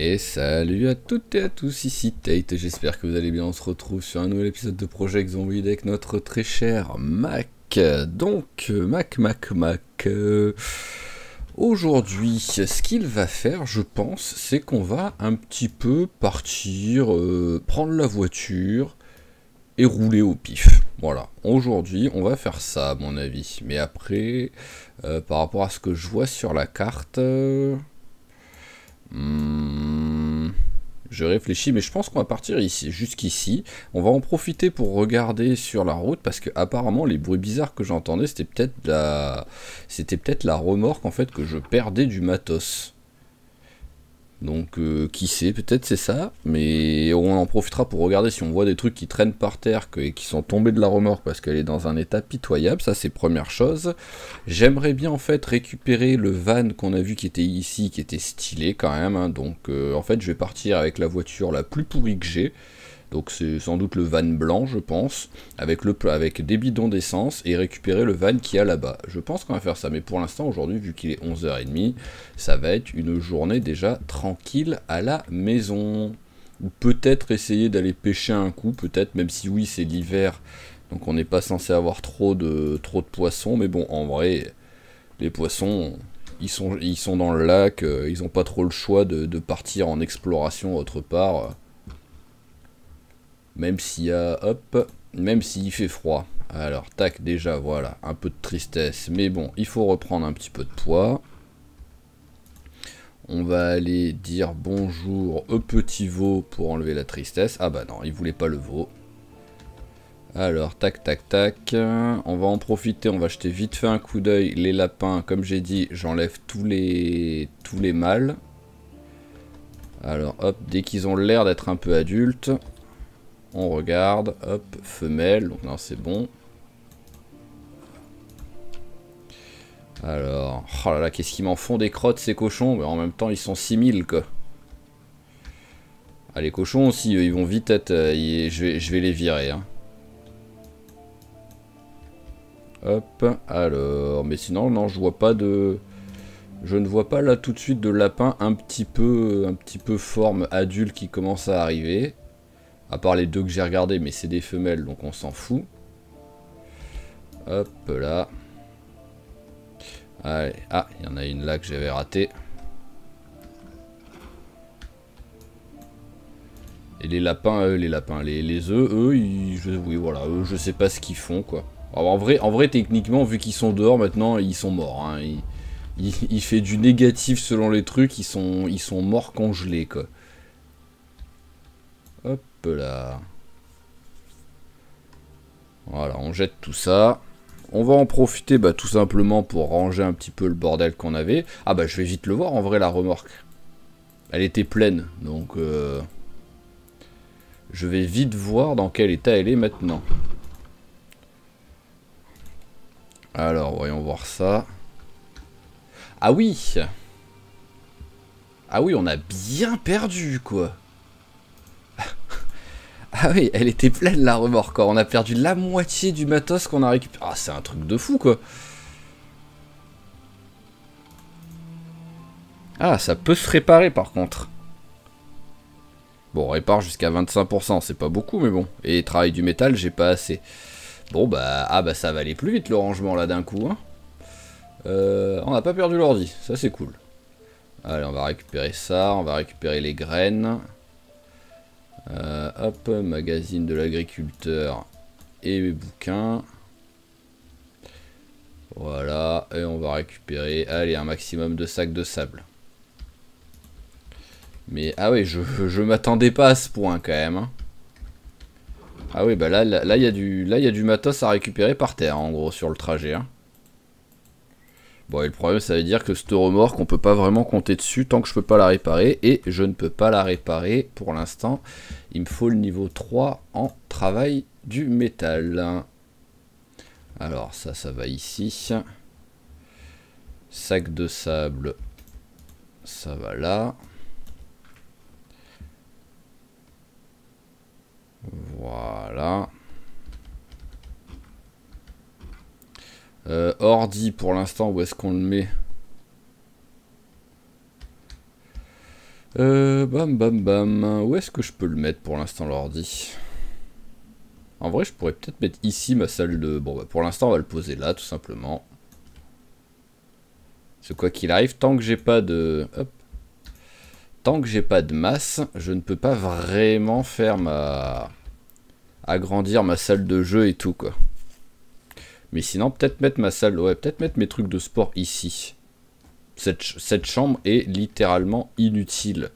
Et salut à toutes et à tous, ici Tate, j'espère que vous allez bien, on se retrouve sur un nouvel épisode de Project Zomboid avec notre très cher Mac. Donc, Mac, aujourd'hui, ce qu'il va faire, je pense, c'est qu'on va un petit peu partir, prendre la voiture et rouler au pif. Voilà, aujourd'hui, on va faire ça à mon avis. Mais après, par rapport à ce que je vois sur la carte... je réfléchis, mais je pense qu'on va partir ici, jusqu'ici. On va en profiter pour regarder sur la route, parce que apparemment les bruits bizarres que j'entendais, c'était peut-être la remorque en fait que je perdais du matos. Donc qui sait, peut-être c'est ça, mais on en profitera pour regarder si on voit des trucs qui traînent par terre et qui sont tombés de la remorque parce qu'elle est dans un état pitoyable, ça c'est première chose. J'aimerais bien en fait récupérer le van qu'on a vu qui était ici, qui était stylé quand même, hein. Donc en fait je vais partir avec la voiture la plus pourrie que j'ai. Donc c'est sans doute le van blanc, je pense, avec des bidons d'essence, et récupérer le van qui est là-bas. Je pense qu'on va faire ça, mais pour l'instant, aujourd'hui, vu qu'il est 11h30, ça va être une journée déjà tranquille à la maison. Ou peut-être essayer d'aller pêcher un coup, peut-être, même si oui, c'est l'hiver, donc on n'est pas censé avoir trop de poissons, mais bon, en vrai, les poissons... Ils sont dans le lac, ils n'ont pas trop le choix de partir en exploration autre part. Même s'il y a, hop, même s'il fait froid. Alors, tac, déjà, voilà, un peu de tristesse. Mais bon, il faut reprendre un petit peu de poids. On va aller dire bonjour au petit veau pour enlever la tristesse. Ah bah non, il voulait pas le veau. Alors, tac, tac, tac. On va en profiter, on va jeter vite fait un coup d'œil. Les lapins, comme j'ai dit, j'enlève tous les mâles. Alors, hop, dès qu'ils ont l'air d'être un peu adultes... On regarde, hop, femelle, donc non c'est bon. Alors, oh là là, qu'est-ce qu'ils m'en font des crottes ces cochons, mais en même temps ils sont 6000 quoi. Ah les cochons aussi, ils vont vite être, je vais les virer. Hein. Hop, alors, mais sinon non, je vois pas de... Je ne vois pas là tout de suite de lapin un petit peu forme adulte qui commence à arriver. À part les deux que j'ai regardés, mais c'est des femelles, donc on s'en fout. Hop là. Allez, ah, il y en a une là que j'avais ratée. Et les lapins, les œufs, eux, oui, voilà, eux, je sais pas ce qu'ils font, quoi. Alors, en vrai, techniquement, vu qu'ils sont dehors maintenant, ils sont morts. Hein. Il fait du négatif selon les trucs, ils sont morts congelés, quoi. Hop là. Voilà, on jette tout ça. On va en profiter tout simplement pour ranger un petit peu le bordel qu'on avait. Ah bah je vais vite le voir en vrai la remorque. Elle était pleine, donc je vais vite voir dans quel état elle est maintenant. Alors voyons voir ça. Ah oui. Ah oui, on a bien perdu quoi. Ah oui, elle était pleine la remorque. On a perdu la moitié du matos qu'on a récupéré. Ah c'est un truc de fou quoi. Ah, ça peut se réparer par contre. Bon, on répare jusqu'à 25%, c'est pas beaucoup, mais bon. Et travail du métal, j'ai pas assez. Bon, bah, ah bah ça va aller plus vite le rangement là d'un coup. Hein. On n'a pas perdu l'ordi, ça c'est cool. Allez, on va récupérer ça, on va récupérer les graines. Hop, magazine de l'agriculteur et mes bouquins. Voilà, et on va récupérer, allez, un maximum de sacs de sable. Mais, ah oui, je m'attendais pas à ce point, quand même. Hein. Ah oui, bah là, il y a du matos à récupérer par terre, en gros, sur le trajet. Hein. Bon, et le problème, ça veut dire que cette remorque, on peut pas vraiment compter dessus tant que je peux pas la réparer. Et je ne peux pas la réparer pour l'instant. Il me faut le niveau 3 en travail du métal. Alors, ça va ici. Sac de sable, ça va là. Voilà. Ordi, pour l'instant, où est-ce qu'on le met? Bam bam bam. Où est-ce que je peux le mettre pour l'instant l'ordi? En vrai, je pourrais peut-être mettre ici ma salle de... Bon, bah, pour l'instant, on va le poser là, tout simplement. C'est quoi qu'il arrive, tant que j'ai pas de... Hop. Tant que j'ai pas de masse, je ne peux pas vraiment faire ma... agrandir ma salle de jeu et tout, quoi. Mais sinon, peut-être mettre ma salle... Ouais, peut-être mettre mes trucs de sport ici. Cette chambre est littéralement inutile.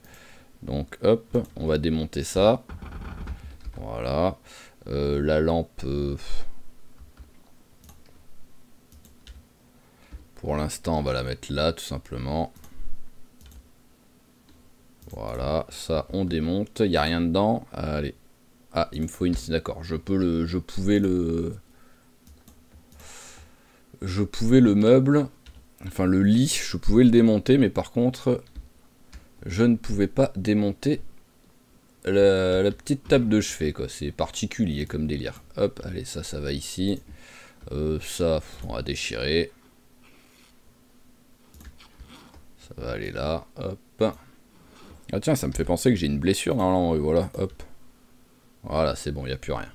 Donc, hop, on va démonter ça. Voilà. La lampe... pour l'instant, on va la mettre là, tout simplement. Voilà, ça, on démonte. Il n'y a rien dedans. Allez. Ah, il me faut une... D'accord, je pouvais le meuble... Enfin, le lit, je pouvais le démonter, mais par contre... Je ne pouvais pas démonter la petite table de chevet, quoi. C'est particulier comme délire. Hop, allez, ça va ici. Ça, on va déchirer. Ça va aller là, hop. Ah tiens, ça me fait penser que j'ai une blessure, non, voilà, hop. Voilà, c'est bon, il n'y a plus rien.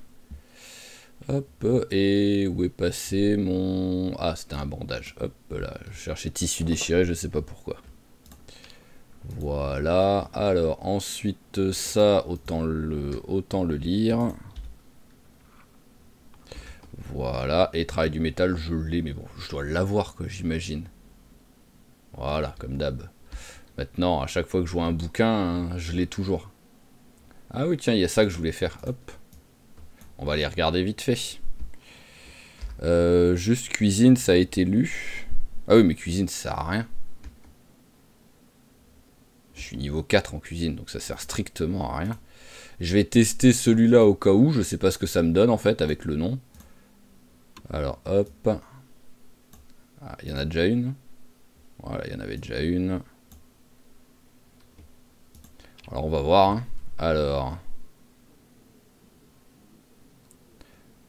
Hop, et où est passé mon... Ah, c'était un bandage, hop là, je cherchais tissu déchiré, je sais pas pourquoi. Voilà, alors ensuite ça, autant le lire. Voilà, et travail du métal, je l'ai, mais bon, je dois l'avoir, quoi, j'imagine. Voilà, comme d'hab. Maintenant, à chaque fois que je vois un bouquin, hein, je l'ai toujours. Ah oui, tiens, il y a ça que je voulais faire. Hop. On va aller regarder vite fait. Juste cuisine, ça a été lu. Ah oui, mais cuisine, ça sert à rien. Je suis niveau 4 en cuisine, donc ça sert strictement à rien. Je vais tester celui-là au cas où. Je sais pas ce que ça me donne, en fait, avec le nom. Alors, hop. Ah, il y en a déjà une. Voilà, il y en avait déjà une. Alors, on va voir. Hein. Alors...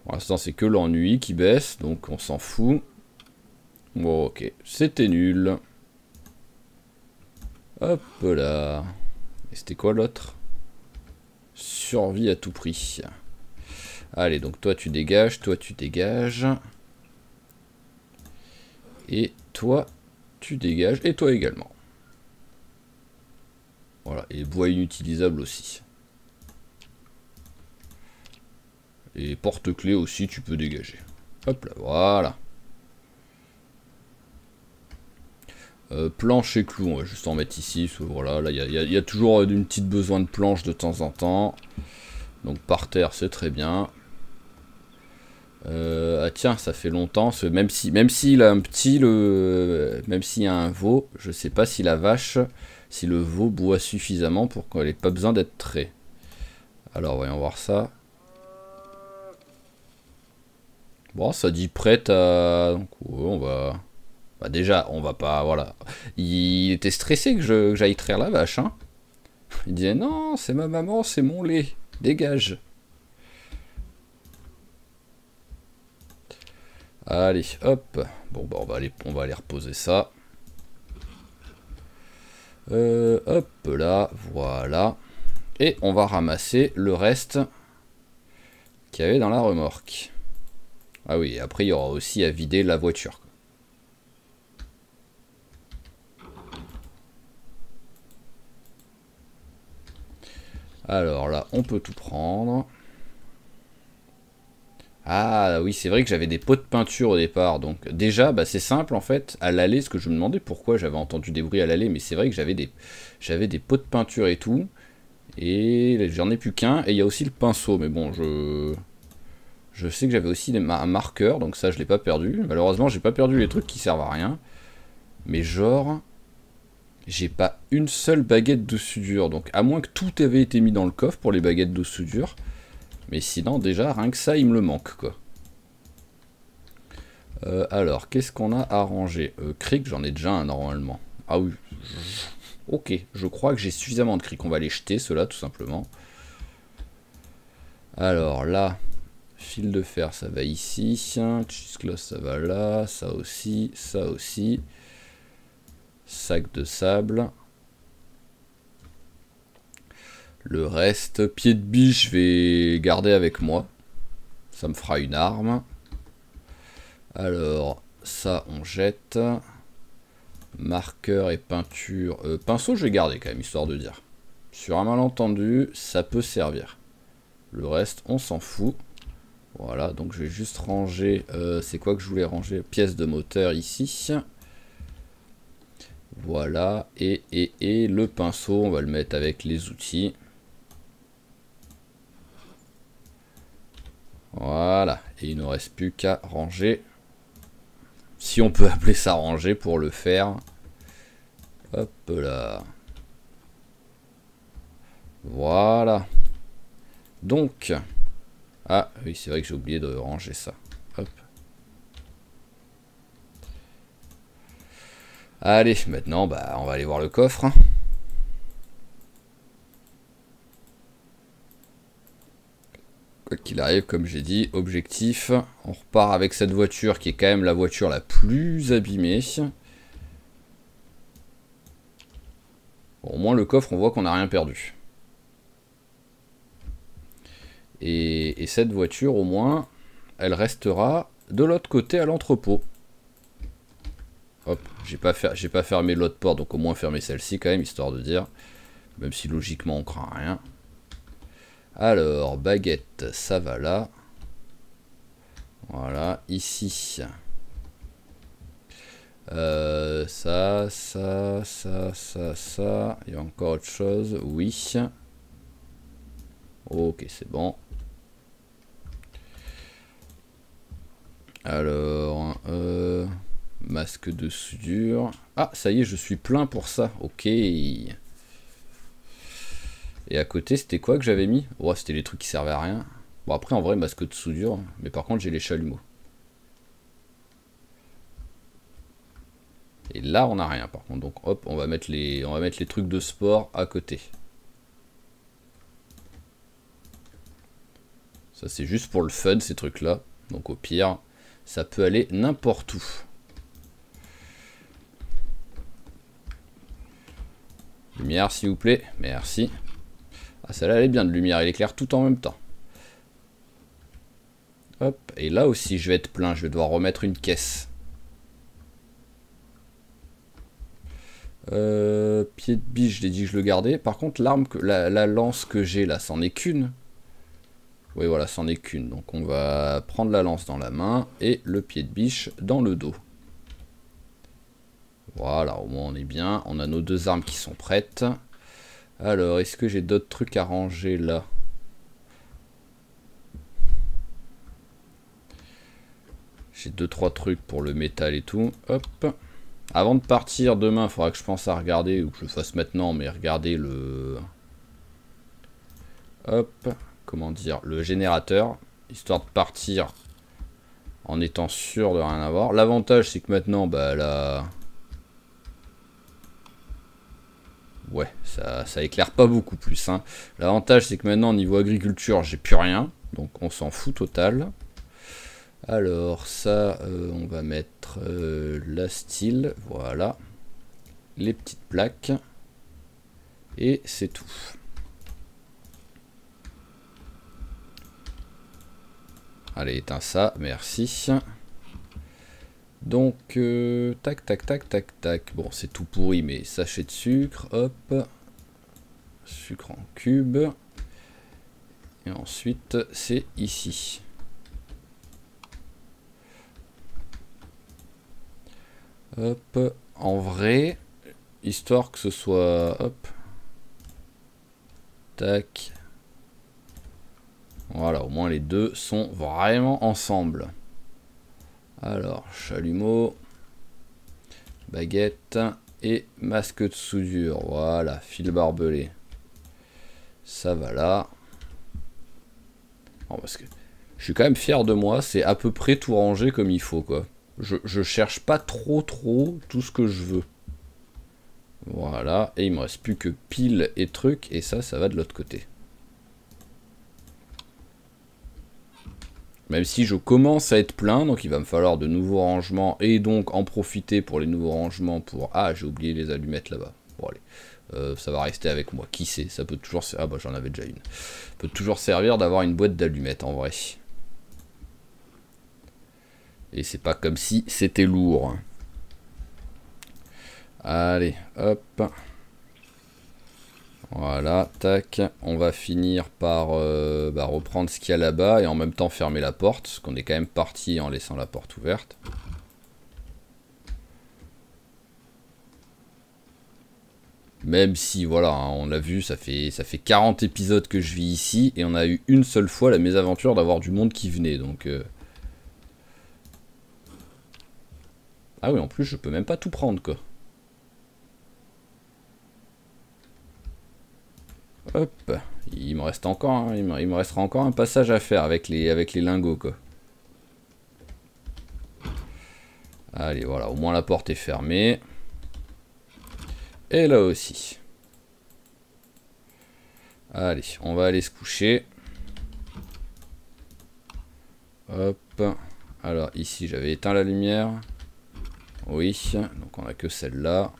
Pour l'instant, c'est que l'ennui qui baisse, donc on s'en fout. Bon, ok, c'était nul. Hop là. Et c'était quoi l'autre? Survie à tout prix. Allez, donc toi tu dégages, toi tu dégages. Et toi tu dégages, et toi également. Voilà, et bois inutilisable aussi. Et porte-clés aussi, tu peux dégager. Hop là, voilà. Planche et clous, on va juste en mettre ici. Voilà, là, il y a toujours une petite besoin de planche de temps en temps. Donc par terre, c'est très bien. Ah tiens, ça fait longtemps. Même s'il a un petit, même s'il y a un veau, je sais pas si la vache, si le veau boit suffisamment pour qu'elle ait pas besoin d'être trait. Alors voyons voir ça. Bon, ça dit prête à... Donc, ouais, on va... Bah déjà, on va pas... Voilà. Il était stressé que j'aille traire la vache, hein. Il disait, non, c'est ma maman, c'est mon lait. Dégage. Allez, hop. Bon, bah, on va aller reposer ça. Hop là, voilà. Et on va ramasser le reste qu'il y avait dans la remorque. Ah oui, après il y aura aussi à vider la voiture. Alors là, on peut tout prendre. Ah oui, c'est vrai que j'avais des pots de peinture au départ. Donc déjà, bah, c'est simple en fait. À l'aller, ce que je me demandais pourquoi j'avais entendu des bruits à l'aller, mais c'est vrai que j'avais des pots de peinture et tout. Et j'en ai plus qu'un. Et il y a aussi le pinceau. Mais bon, je sais que j'avais aussi un marqueur, donc ça je l'ai pas perdu. Malheureusement, j'ai pas perdu les trucs qui servent à rien. Mais genre, j'ai pas une seule baguette de soudure. Donc à moins que tout avait été mis dans le coffre pour les baguettes de soudure. Mais sinon, déjà, rien que ça, il me le manque, quoi. Alors, qu'est-ce qu'on a arrangé Cric, j'en ai déjà un, normalement. Ah oui. Ok, je crois que j'ai suffisamment de cric. On va les jeter, ceux-là, tout simplement. Alors, là, fil de fer, ça va ici. Cheese-cloth, ça va là. Ça aussi, ça aussi. Sac de sable. Le reste, pied de biche, je vais garder avec moi. Ça me fera une arme. Alors, ça, on jette. Marqueur et peinture. Pinceau, je vais garder quand même, histoire de dire. Sur un malentendu, ça peut servir. Le reste, on s'en fout. Voilà, donc je vais juste ranger... c'est quoi que je voulais ranger? Pièce de moteur ici. Voilà, et le pinceau, on va le mettre avec les outils. Voilà, et il ne reste plus qu'à ranger. Si on peut appeler ça ranger pour le faire. Hop là. Voilà. Donc. Ah oui, c'est vrai que j'ai oublié de ranger ça. Hop. Allez, maintenant, bah, on va aller voir le coffre. Quoi qu'il arrive, comme j'ai dit, objectif. On repart avec cette voiture qui est quand même la voiture la plus abîmée. Bon, au moins le coffre, on voit qu'on n'a rien perdu. Et cette voiture, au moins, elle restera de l'autre côté à l'entrepôt. Hop, j'ai pas fermé l'autre porte, donc au moins fermer celle-ci quand même, histoire de dire. Même si logiquement on craint rien. Alors, baguette, ça va là. Voilà, ici. Ça. Il y a encore autre chose, oui. Ok, c'est bon. Alors, masque de soudure. Ah, ça y est, je suis plein pour ça. Ok. Et à côté, c'était quoi que j'avais mis? Oh, c'était les trucs qui servaient à rien. Bon, après, en vrai, masque de soudure. Mais par contre, j'ai les chalumeaux. Et là, on n'a rien, par contre. Donc, hop, on va mettre les trucs de sport à côté. Ça, c'est juste pour le fun, ces trucs-là. Donc, au pire, ça peut aller n'importe où. Lumière, s'il vous plaît. Merci. Ah, celle-là, elle est bien de lumière. Elle éclaire tout en même temps. Hop. Et là aussi, je vais être plein. Je vais devoir remettre une caisse. Pied de biche, je l'ai dit que je le gardais. Par contre, l'arme, la lance que j'ai là, c'en est qu'une. Oui, voilà, c'en est qu'une. Donc, on va prendre la lance dans la main et le pied de biche dans le dos. Voilà, au moins on est bien. On a nos deux armes qui sont prêtes. Alors, est-ce que j'ai d'autres trucs à ranger là? J'ai 2-3 trucs pour le métal et tout. Hop. Avant de partir demain, il faudra que je pense à regarder, ou que je le fasse maintenant, mais regarder le... Hop. Comment dire? Le générateur. Histoire de partir en étant sûr de rien avoir. L'avantage, c'est que maintenant, bah là... Ouais, ça éclaire pas beaucoup plus. Hein. L'avantage, c'est que maintenant, niveau agriculture, j'ai plus rien. Donc, on s'en fout total. Alors, ça, on va mettre la style. Voilà. Les petites plaques. Et c'est tout. Allez, éteins ça. Merci. Donc, tac, tac, tac, tac, tac. Bon, c'est tout pourri, mais sachet de sucre, hop. Sucre en cube. Et ensuite, c'est ici. Hop. En vrai, histoire que ce soit... Hop. Tac. Voilà, au moins les deux sont vraiment ensemble. Alors, chalumeau, baguette et masque de soudure. Voilà, fil barbelé. Ça va là. Bon, parce que je suis quand même fier de moi. C'est à peu près tout rangé comme il faut, quoi. Je cherche pas trop tout ce que je veux. Voilà, et il me reste plus que pile et trucs. Et ça va de l'autre côté. Même si je commence à être plein, donc il va me falloir de nouveaux rangements et donc en profiter pour les nouveaux rangements pour... Ah, j'ai oublié les allumettes là-bas. Bon, allez. Ça va rester avec moi. Qui sait? Ça peut toujours... Ah bah j'en avais déjà une. Ça peut toujours servir d'avoir une boîte d'allumettes en vrai. Et c'est pas comme si c'était lourd. Allez, hop. Voilà, tac. On va finir par reprendre ce qu'il y a là-bas et en même temps fermer la porte. Parce qu'on est quand même parti en laissant la porte ouverte. Même si, voilà, hein, on l'a vu, ça fait 40 épisodes que je vis ici, et on a eu une seule fois la mésaventure d'avoir du monde qui venait, donc... Ah oui, en plus, je peux même pas tout prendre, quoi. Hop, il me reste encore, hein, il me restera encore un passage à faire avec les lingots, quoi. Allez, voilà, au moins la porte est fermée. Et là aussi. Allez, on va aller se coucher. Hop. Alors ici j'avais éteint la lumière. Oui, donc on a que celle-là.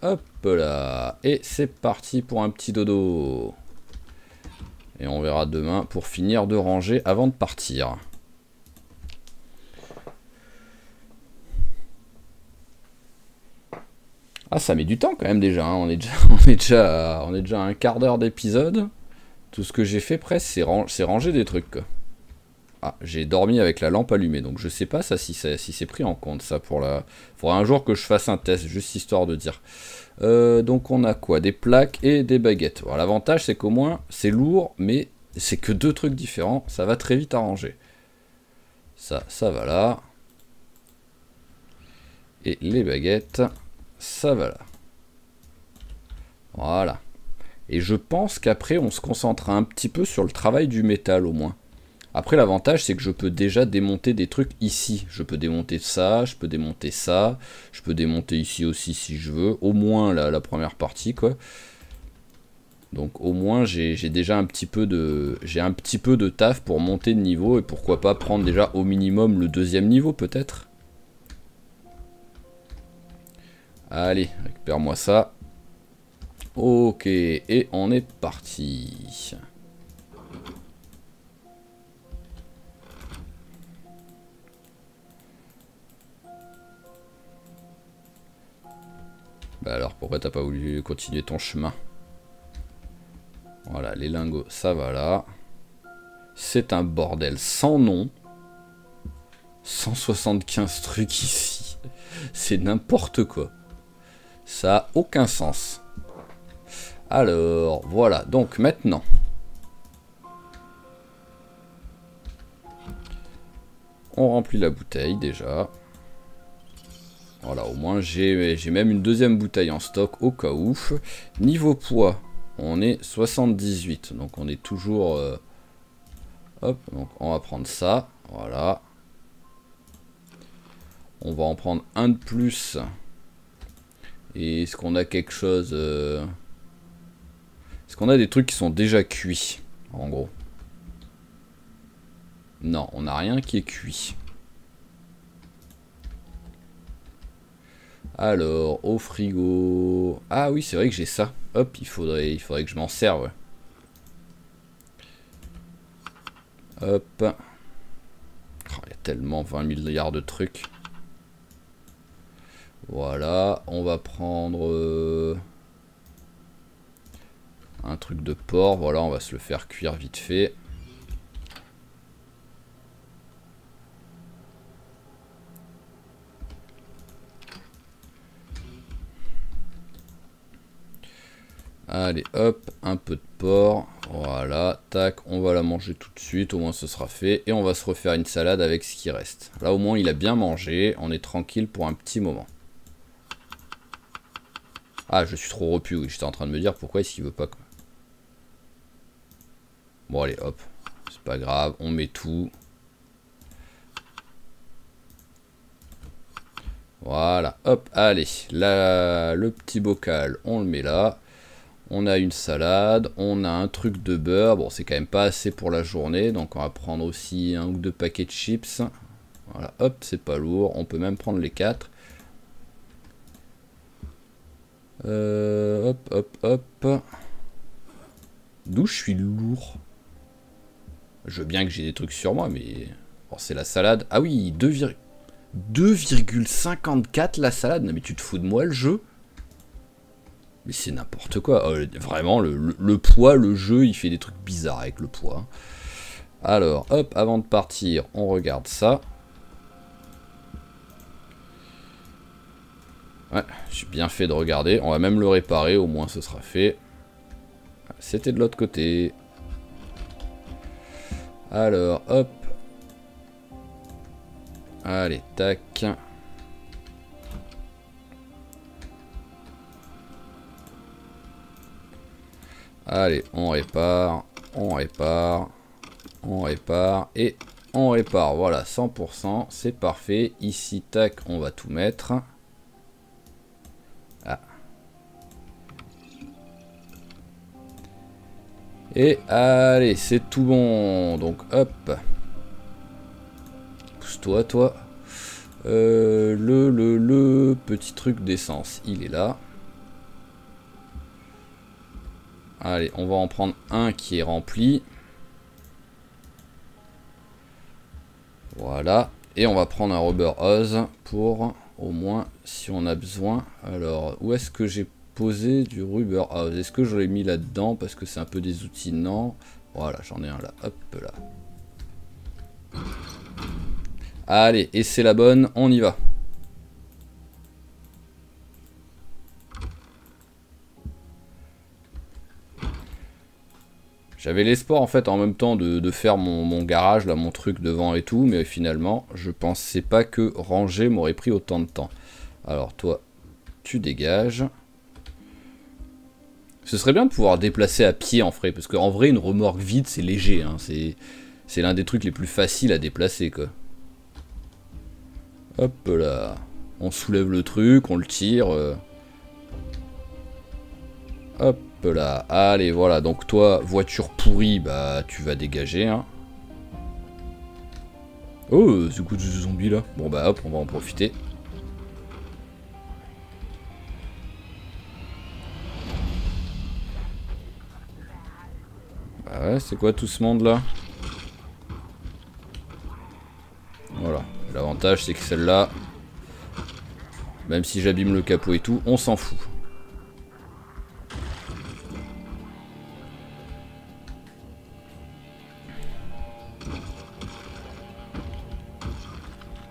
Hop là. Et c'est parti pour un petit dodo. Et on verra demain pour finir de ranger avant de partir. Ah, ça met du temps quand même déjà, hein. On est déjà à un quart d'heure d'épisode. Tout ce que j'ai fait presque, c'est ranger des trucs, quoi. Ah, j'ai dormi avec la lampe allumée, donc je sais pas ça si c'est pris en compte ça pour la... Faudra un jour que je fasse un test, juste histoire de dire. Donc on a quoi? Des plaques et des baguettes. Alors l'avantage c'est qu'au moins c'est lourd, mais c'est que deux trucs différents, ça va très vite à ranger. Ça va là. Et les baguettes, ça va là. Voilà. Et je pense qu'après on se concentrera un petit peu sur le travail du métal au moins. Après l'avantage c'est que je peux déjà démonter des trucs ici. Je peux démonter ça, je peux démonter ça, je peux démonter ici aussi si je veux. Au moins la première partie quoi. Donc au moins j'ai déjà un petit peu de taf pour monter de niveau et pourquoi pas prendre déjà au minimum le deuxième niveau peut-être. Allez, récupère-moi ça. Ok, et on est parti. Bah alors, pourquoi t'as pas voulu continuer ton chemin? Voilà, les lingots, ça va là. C'est un bordel sans nom. 175 trucs ici. C'est n'importe quoi. Ça a aucun sens. Alors, voilà. Donc, maintenant. On remplit la bouteille, déjà. Voilà, au moins, j'ai même une deuxième bouteille en stock, au cas où. Niveau poids, on est 78. Donc, on est toujours... Hop, donc on va prendre ça. Voilà. On va en prendre un de plus. Et est-ce qu'on a quelque chose... Est-ce qu'on a des trucs qui sont déjà cuits, en gros? Non, on n'a rien qui est cuit. Alors, au frigo... Ah oui, c'est vrai que j'ai ça. Hop, il faudrait que je m'en serve. Hop. Oh, il y a tellement 20 milliards de trucs. Voilà, on va prendre... un truc de porc, voilà, on va se le faire cuire vite fait. Allez, hop, un peu de porc. Voilà, tac, on va la manger tout de suite, au moins ce sera fait. Et on va se refaire une salade avec ce qui reste. Là, au moins, il a bien mangé. On est tranquille pour un petit moment. Ah, je suis trop repu, oui. J'étais en train de me dire pourquoi est-ce qu'il veut pas. Bon, allez, hop. C'est pas grave, on met tout. Voilà, hop, allez. Là, le petit bocal, on le met là. On a une salade, on a un truc de beurre. Bon, c'est quand même pas assez pour la journée. Donc, on va prendre aussi un ou deux paquets de chips. Voilà, hop, c'est pas lourd. On peut même prendre les 4. Hop, hop, hop. D'où je suis lourd. Je veux bien que j'ai des trucs sur moi, mais... Bon, c'est la salade. Ah oui, 2,54 la salade. Non mais tu te fous de moi le jeu? Mais c'est n'importe quoi. Vraiment, le poids, le jeu, il fait des trucs bizarres avec le poids. Alors, hop, avant de partir, on regarde ça. Ouais, j'ai bien fait de regarder. On va même le réparer, au moins ce sera fait. C'était de l'autre côté. Alors, hop. Allez, tac. Allez, on répare, on répare, on répare et on répare. Voilà, 100%, c'est parfait. Ici, tac, on va tout mettre. Ah. Et allez, c'est tout bon. Donc, hop. Pousse-toi, toi. Le petit truc d'essence, il est là. Allez, on va en prendre un qui est rempli. Voilà. Et on va prendre un rubber hose pour, au moins, si on a besoin. Alors, où est-ce que j'ai posé du rubber hose? Est-ce que je l'ai mis là-dedans parce que c'est un peu des outils? Non. Voilà, j'en ai un là. Hop là. Allez, et c'est la bonne, on y va. J'avais l'espoir en fait en même temps de faire mon garage, là, mon truc devant et tout, mais finalement je pensais pas que ranger m'aurait pris autant de temps. Alors toi, tu dégages. Ce serait bien de pouvoir déplacer à pied en vrai, parce qu'en vrai une remorque vide c'est léger, hein, c'est l'un des trucs les plus faciles à déplacer quoi. Hop là, on soulève le truc, on le tire. Hop là, allez voilà, donc toi, voiture pourrie, bah tu vas dégager. Hein. Oh, c'est quoi ce zombie là? Bon bah hop, on va en profiter. Bah ouais, c'est quoi tout ce monde là? Voilà, l'avantage c'est que celle-là, même si j'abîme le capot et tout, on s'en fout.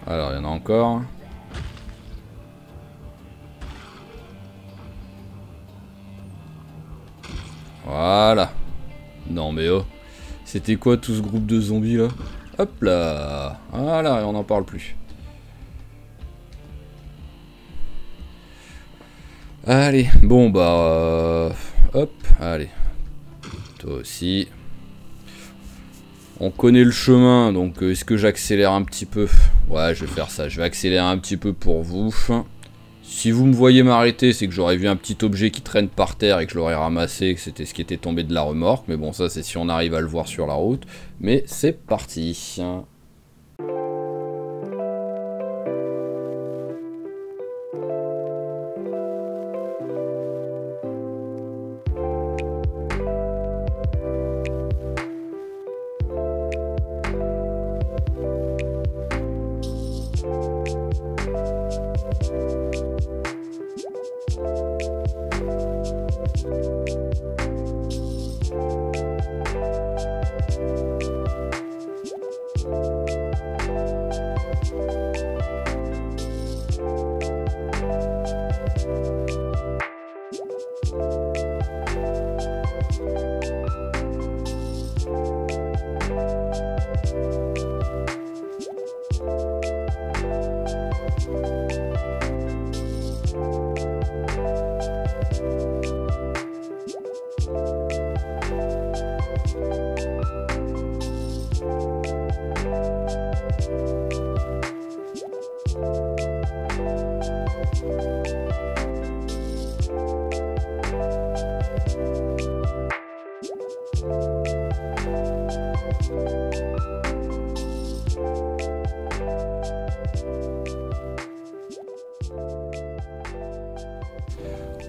Alors, il y en a encore. Voilà. Non mais oh. C'était quoi tout ce groupe de zombies là? Hop là. Voilà, et on n'en parle plus. Allez, bon bah... hop, allez. Toi aussi. On connaît le chemin, donc est-ce que j'accélère un petit peu? Ouais, je vais faire ça. Je vais accélérer un petit peu pour vous. Si vous me voyez m'arrêter, c'est que j'aurais vu un petit objet qui traîne par terre et que je l'aurais ramassé, que c'était ce qui était tombé de la remorque. Mais bon, ça c'est si on arrive à le voir sur la route. Mais c'est parti.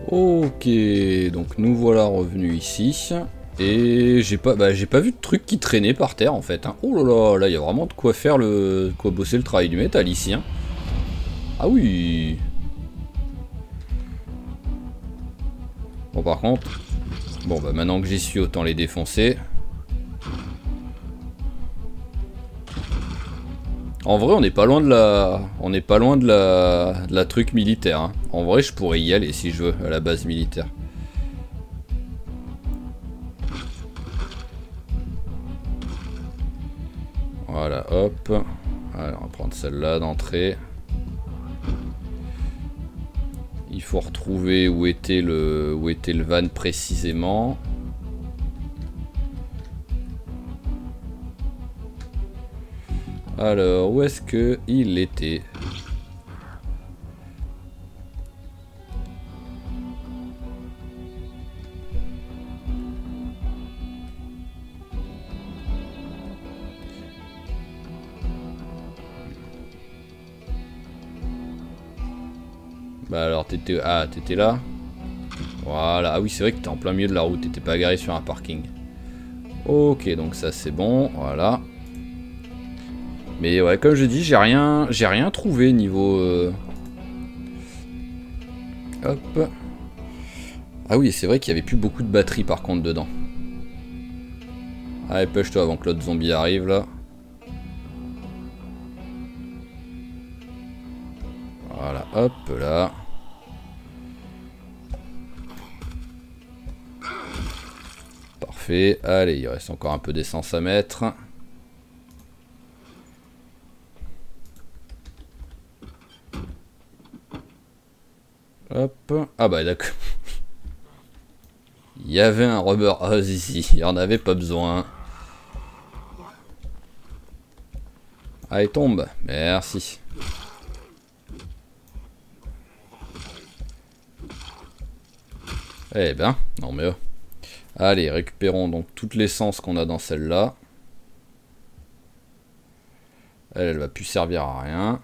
Ok, donc nous voilà revenus ici. Et j'ai pas vu de truc qui traînait par terre en fait. Hein. Oh là là, là il y a vraiment de quoi faire de quoi bosser le travail du métal ici. Hein. Ah oui. Bon par contre, bon bah maintenant que j'y suis, autant les défoncer. En vrai, on n'est pas loin de la truc militaire. Hein. En vrai, je pourrais y aller si je veux à la base militaire. Voilà, hop. Alors, on va prendre celle-là d'entrée. Il faut retrouver où était le van précisément. Alors, où est-ce que il était? Bah alors, t'étais... Ah, t'étais là? Voilà. Ah oui, c'est vrai que t'es en plein milieu de la route. T'étais pas garé sur un parking. Ok, donc ça c'est bon. Voilà. Mais ouais, comme je dis, j'ai rien trouvé niveau... Hop. Ah oui, c'est vrai qu'il y avait plus beaucoup de batterie par contre dedans. Allez, pêche-toi avant que l'autre zombie arrive là. Voilà, hop là. Parfait. Allez, il reste encore un peu d'essence à mettre. Hop. Ah bah d'accord. Il y avait un rubber hose ici. Il n'y en avait pas besoin. Allez, tombe. Merci. Eh ben, non mais... Allez, récupérons donc toute l'essence qu'on a dans celle-là. Elle va plus servir à rien.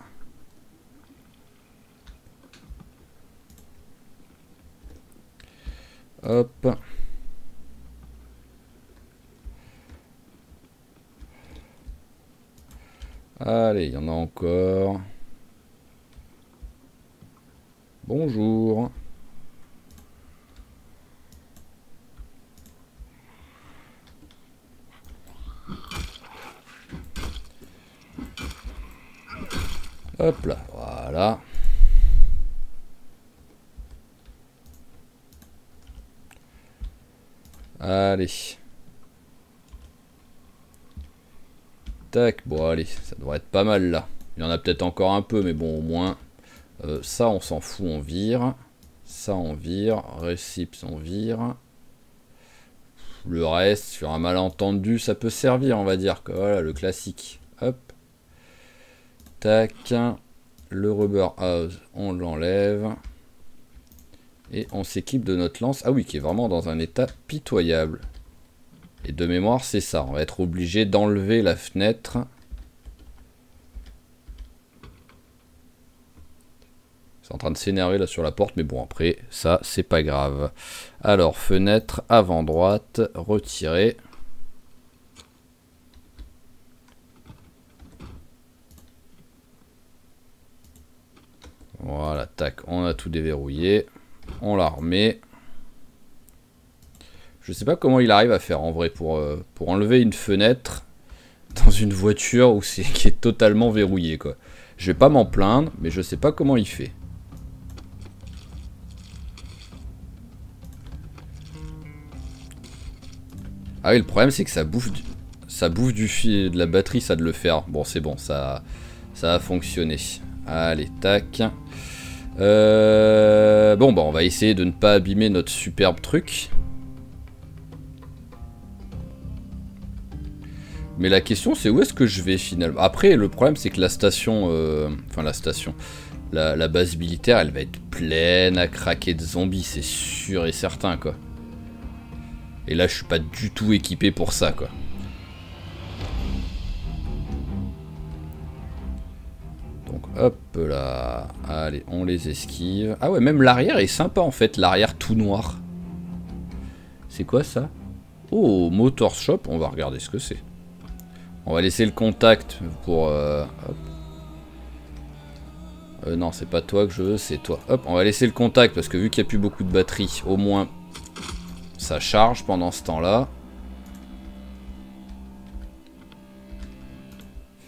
Hop. Allez, il y en a encore. Bonjour. Hop là, voilà. Allez. Tac, bon allez, ça devrait être pas mal là. Il y en a peut-être encore un peu, mais bon, au moins. Ça, on s'en fout, on vire. Ça, on vire. Récips, on vire. Le reste, sur un malentendu, ça peut servir, on va dire. Voilà, le classique. Hop. Tac. Le rubber house, on l'enlève. Et on s'équipe de notre lance. Ah oui, qui est vraiment dans un état pitoyable. Et de mémoire, c'est ça. On va être obligé d'enlever la fenêtre. C'est en train de s'énerver là sur la porte. Mais bon, après, ça, c'est pas grave. Alors, fenêtre avant droite, retirée. Voilà, tac, on a tout déverrouillé. On la remet. Je sais pas comment il arrive à faire en vrai pour enlever une fenêtre dans une voiture qui est totalement verrouillée quoi. Je vais pas m'en plaindre, mais je sais pas comment il fait. Ah oui, le problème c'est que ça bouffe de la batterie ça de le faire. Bon c'est bon, ça a fonctionné. Allez, tac. Bon bah on va essayer de ne pas abîmer notre superbe truc. Mais la question c'est où est-ce que je vais finalement. Après le problème c'est que la station, la base militaire elle va être pleine à craquer de zombies, c'est sûr et certain quoi. Et là je suis pas du tout équipé pour ça quoi. Donc Hop là. Allez, on les esquive. Ah ouais, même l'arrière est sympa en fait. L'arrière tout noir. C'est quoi ça? Oh, Motor Shop. On va regarder ce que c'est. On va laisser le contact pour... hop. Non, c'est pas toi que je veux, c'est toi. Hop, on va laisser le contact parce que vu qu'il n'y a plus beaucoup de batterie, au moins ça charge pendant ce temps-là.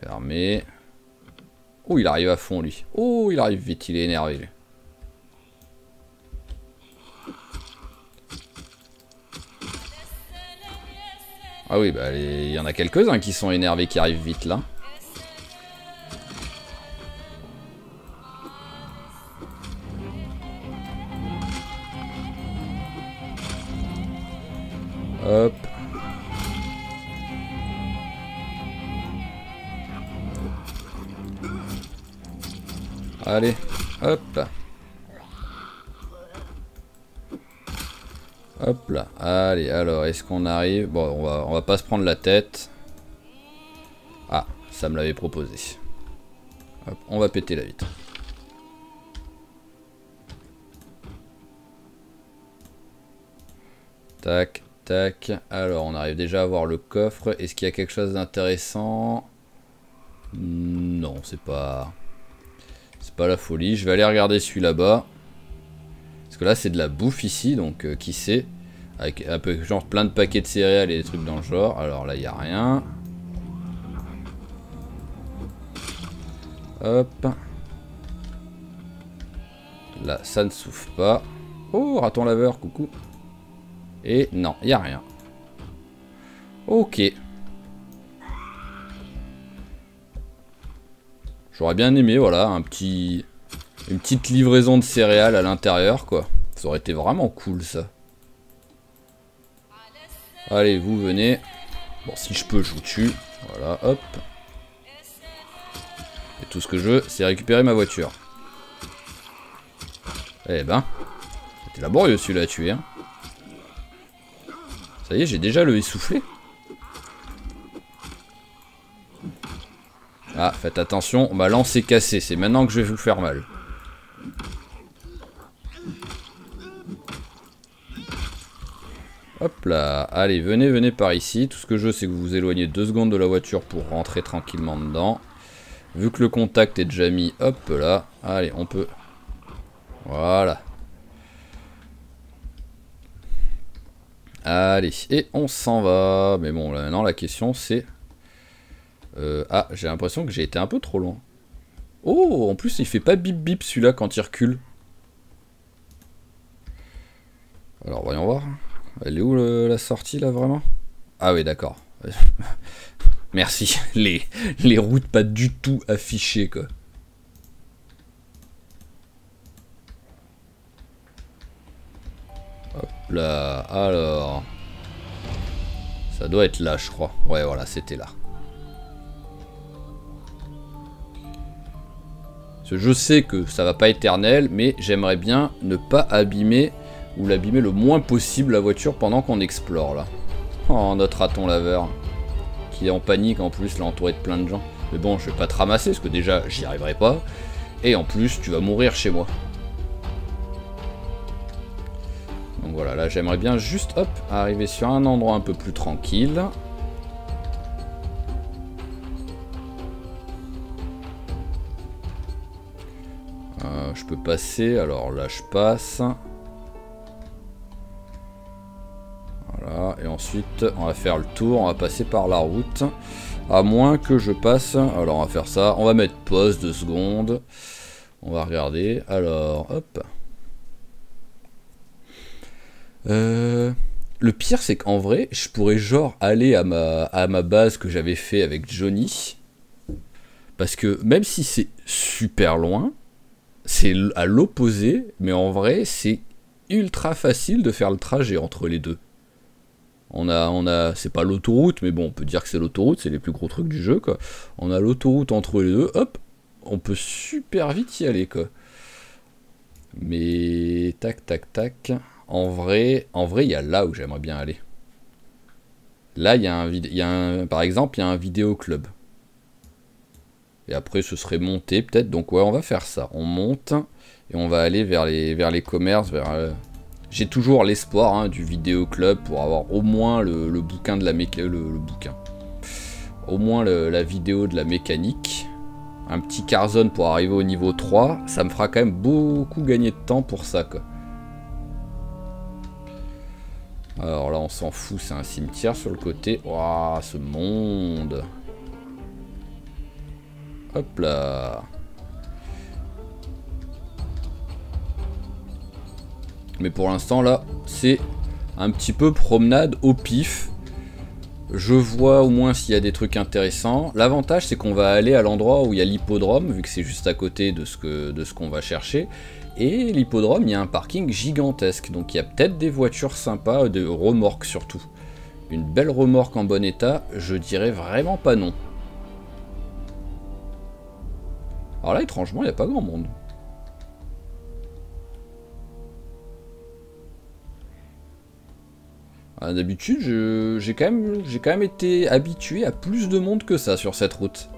Fermé. Oh, il arrive à fond lui. Oh, il arrive vite, il est énervé lui. Ah oui, bah il y en a quelques-uns qui sont énervés, qui arrivent vite là. Hop. Allez, hop. Hop là. Allez, alors, est-ce qu'on arrive? Bon, on va pas se prendre la tête. Ah, ça me l'avait proposé. Hop, on va péter la vitre. Tac, tac. Alors, on arrive déjà à voir le coffre. Est-ce qu'il y a quelque chose d'intéressant? Non, c'est pas la folie. Je vais aller regarder celui là-bas. Parce que là, c'est de la bouffe ici, donc qui sait? Avec un peu genre plein de paquets de céréales et des trucs dans le genre. Alors là, il n'y a rien. Hop. Là, ça ne souffle pas. Oh, raton laveur, coucou. Et non, il n'y a rien. Ok. J'aurais bien aimé, voilà, une petite livraison de céréales à l'intérieur, quoi. Ça aurait été vraiment cool, ça. Allez, vous venez. Bon, si je peux, je vous tue. Voilà, hop. Et tout ce que je veux, c'est récupérer ma voiture. Eh ben, c'était laborieux celui-là à tuer, hein. Ça y est, j'ai déjà le essoufflé. Ah, faites attention, ma lance est cassée. C'est maintenant que je vais vous faire mal. Hop là. Allez, venez par ici. Tout ce que je veux, c'est que vous vous éloignez 2 secondes de la voiture pour rentrer tranquillement dedans. Vu que le contact est déjà mis, hop là. Allez, on peut... Voilà. Allez, et on s'en va. Mais bon, là, maintenant, la question, c'est... ah, j'ai l'impression que j'ai été un peu trop loin. Oh, en plus, il fait pas bip bip celui-là quand il recule. Alors, voyons voir. Elle est où la sortie, là, vraiment? Ah oui, d'accord. Merci. Les routes pas du tout affichées, quoi. Hop là, alors... Ça doit être là, je crois. Ouais, voilà, c'était là. Je sais que ça va pas éternel, mais j'aimerais bien ne pas abîmer ou l'abîmer le moins possible la voiture pendant qu'on explore là. Oh, notre raton laveur qui est en panique en plus, là entouré de plein de gens. Mais bon, je vais pas te ramasser parce que déjà j'y arriverai pas. Et en plus, tu vas mourir chez moi. Donc voilà, là j'aimerais bien juste hop arriver sur un endroit un peu plus tranquille. Je peux passer, alors là je passe. Voilà, et ensuite on va faire le tour, on va passer par la route. À moins que je passe, alors on va faire ça, on va mettre pause 2 secondes. On va regarder, alors hop. Le pire c'est qu'en vrai, je pourrais genre aller à ma base que j'avais fait avec Johnny. Parce que même si c'est super loin, c'est à l'opposé, mais en vrai, c'est ultra facile de faire le trajet entre les deux. C'est pas l'autoroute, mais bon, on peut dire que c'est l'autoroute, c'est les plus gros trucs du jeu, quoi. On a l'autoroute entre les deux, hop, on peut super vite y aller, quoi. Mais tac, tac, tac. En vrai, il y a là où j'aimerais bien aller. Là, par exemple, il y a un vidéo club. Et après, ce serait monter peut-être. Donc ouais, on va faire ça. On monte et on va aller vers les commerces. J'ai toujours l'espoir hein, du vidéo club pour avoir au moins le bouquin de la mécanique. Le bouquin. Au moins la vidéo de la mécanique. Un petit Carzone pour arriver au niveau 3. Ça me fera quand même beaucoup gagner de temps pour ça, quoi. Alors là, on s'en fout. C'est un cimetière sur le côté. Waouh, ce monde. Hop là. Mais pour l'instant, là, c'est un petit peu promenade au pif. Je vois au moins s'il y a des trucs intéressants. L'avantage, c'est qu'on va aller à l'endroit où il y a l'hippodrome, vu que c'est juste à côté de ce qu'on va chercher. Et l'hippodrome, il y a un parking gigantesque. Donc il y a peut-être des voitures sympas, des remorques surtout. Une belle remorque en bon état, je dirais vraiment pas non. Alors là, étrangement, il n'y a pas grand monde. D'habitude, j'ai quand même été habitué à plus de monde que ça sur cette route.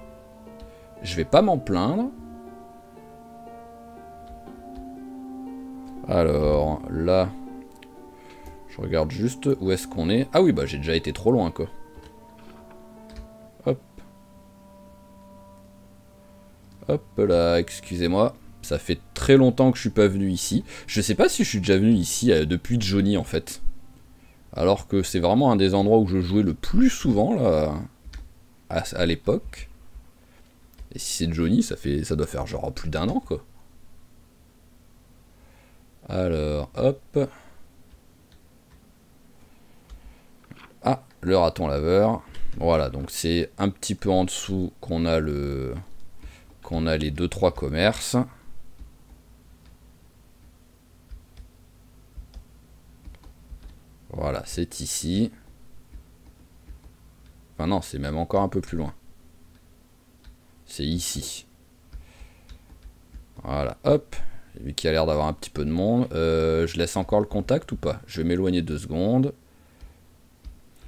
Je vais pas m'en plaindre. Alors, là, je regarde juste où est-ce qu'on est. Ah oui, bah j'ai déjà été trop loin, quoi. Hop. Hop là, excusez-moi. Ça fait très longtemps que je suis pas venu ici. Je sais pas si je suis déjà venu ici depuis Johnny, en fait. Alors que c'est vraiment un des endroits où je jouais le plus souvent, là, à l'époque. Et si c'est Johnny, ça doit faire genre plus d'1 an, quoi. Alors, hop. Ah, le raton laveur. Voilà, donc c'est un petit peu en dessous qu'on a les 2-3 commerces. Voilà, c'est ici. Enfin non, c'est même encore un peu plus loin. C'est ici. Voilà, hop. Vu qu'il y a l'air d'avoir un petit peu de monde. Je laisse encore le contact ou pas? Je vais m'éloigner 2 secondes.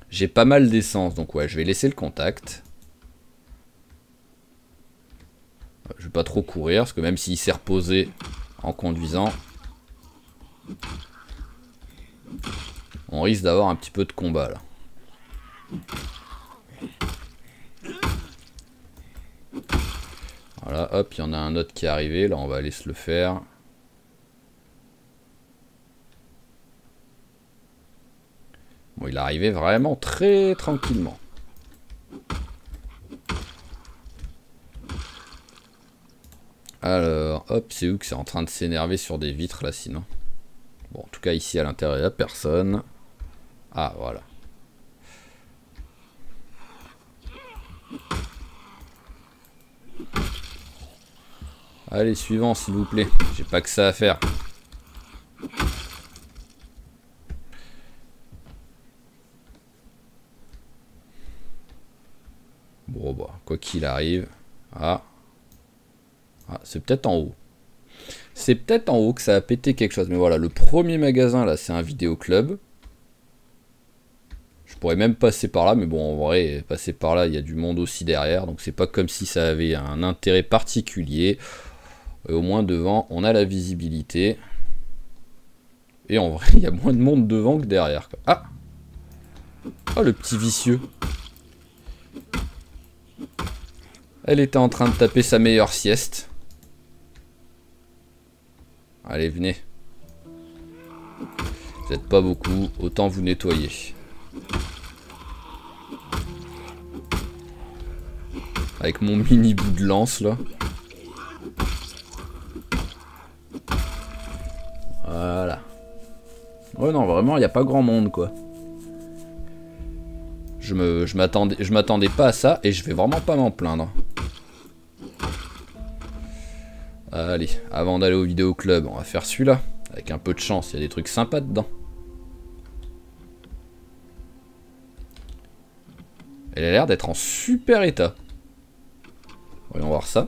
J'ai pas mal d'essence, donc ouais, je vais laisser le contact. Je vais pas trop courir, parce que même s'il s'est reposé en conduisant, on risque d'avoir un petit peu de combat, là. Voilà, hop, il y en a un autre qui est arrivé. Là, on va aller se le faire. Bon, il est arrivé vraiment très tranquillement. Alors, hop, c'est où que c'est en train de s'énerver sur des vitres, là, sinon? Bon, en tout cas, ici, à l'intérieur, il n'y a personne. Ah, voilà. Allez, suivant, s'il vous plaît. J'ai pas que ça à faire. Bon, bah, quoi qu'il arrive. Ah. Ah, c'est peut-être en haut. C'est peut-être en haut que ça a pété quelque chose. Mais voilà, le premier magasin, là, c'est un vidéo club. Je pourrais même passer par là. Mais bon, en vrai, passer par là, il y a du monde aussi derrière. Donc, c'est pas comme si ça avait un intérêt particulier. Et au moins, devant, on a la visibilité. Et en vrai, il y a moins de monde devant que derrière, quoi. Ah! Oh, le petit vicieux. Elle était en train de taper sa meilleure sieste. Allez, venez. Vous n'êtes pas beaucoup, autant vous nettoyer. Avec mon mini bout de lance, là. Voilà. Ouais, non, vraiment, il n'y a pas grand monde, quoi. Je m'attendais pas à ça, et je vais vraiment pas m'en plaindre. Allez, avant d'aller au vidéo club, on va faire celui-là. Avec un peu de chance, il y a des trucs sympas dedans. Elle a l'air d'être en super état. Voyons voir ça.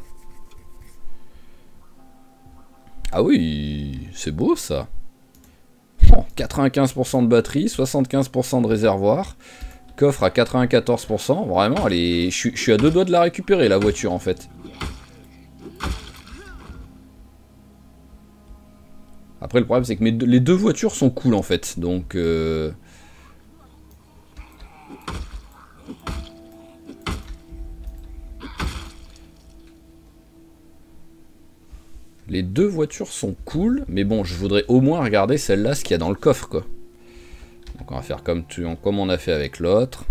Ah oui, c'est beau ça. Oh, 95% de batterie, 75% de réservoir. Coffre à 94%. Vraiment, je suis à 2 doigts de la récupérer, la voiture, en fait. Après, le problème, c'est que les deux voitures sont cool, en fait. Donc... Les deux voitures sont cool, mais bon, je voudrais au moins regarder celle-là, ce qu'il y a dans le coffre, quoi. Donc on va faire comme on a fait avec l'autre.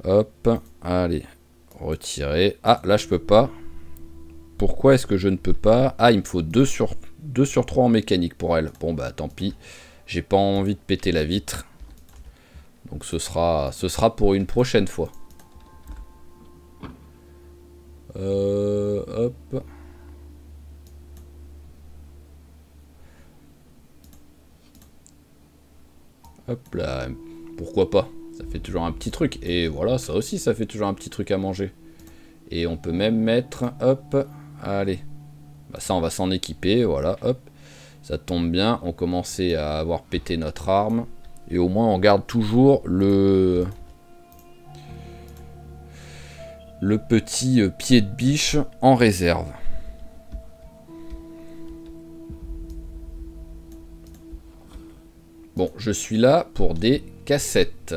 Hop, allez, retirer. Ah, là je peux pas. Pourquoi est-ce que je ne peux pas? Ah, il me faut 2 sur 3 en mécanique pour elle. Bon bah tant pis, j'ai pas envie de péter la vitre. Donc ce sera pour une prochaine fois. Hop. Hop là, pourquoi pas? Ça fait toujours un petit truc. Et voilà, ça aussi, ça fait toujours un petit truc à manger. Et on peut même mettre, hop, allez. Bah ça, on va s'en équiper, voilà, hop. Ça tombe bien, on commençait à avoir pété notre arme. Et au moins, on garde toujours le petit pied de biche en réserve. Bon, je suis là pour des cassettes.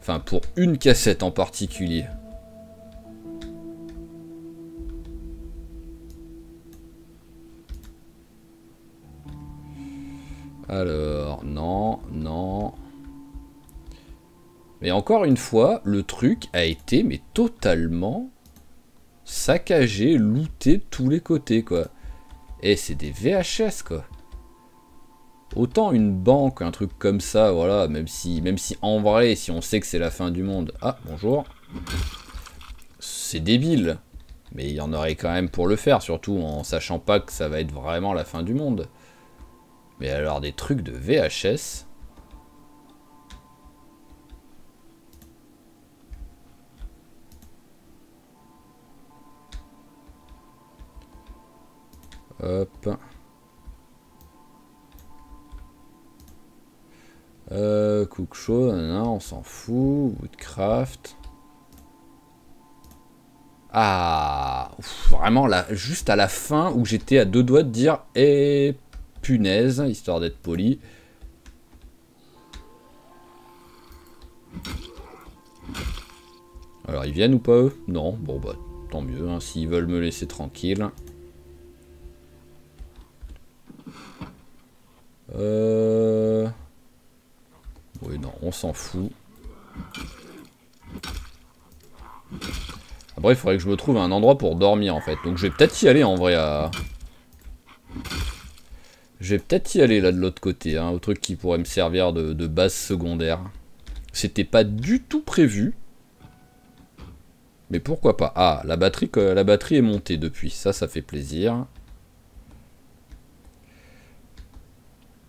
Enfin, pour une cassette en particulier. Alors, non, non. Mais encore une fois, le truc a été mais totalement saccagé, looté de tous les côtés, quoi. Et c'est des VHS, quoi. Autant une banque, un truc comme ça, voilà, même si en vrai, si on sait que c'est la fin du monde... Ah, bonjour. C'est débile. Mais il y en aurait quand même pour le faire, surtout en sachant pas que ça va être vraiment la fin du monde. Mais alors, des trucs de VHS... Hop... Cook show, non, on s'en fout. Woodcraft. Ah, ouf, vraiment là, juste à la fin où j'étais à 2 doigts de dire eh punaise, histoire d'être poli. Alors ils viennent ou pas eux? Non, bon bah tant mieux, hein, s'ils veulent me laisser tranquille. Oui, non, on s'en fout. Après, il faudrait que je me trouve un endroit pour dormir, en fait. Donc, je vais peut-être y aller, en vrai, Je vais peut-être y aller, là, de l'autre côté, hein, au truc qui pourrait me servir de base secondaire. C'était pas du tout prévu. Mais pourquoi pas? Ah, la batterie est montée depuis. Ça fait plaisir.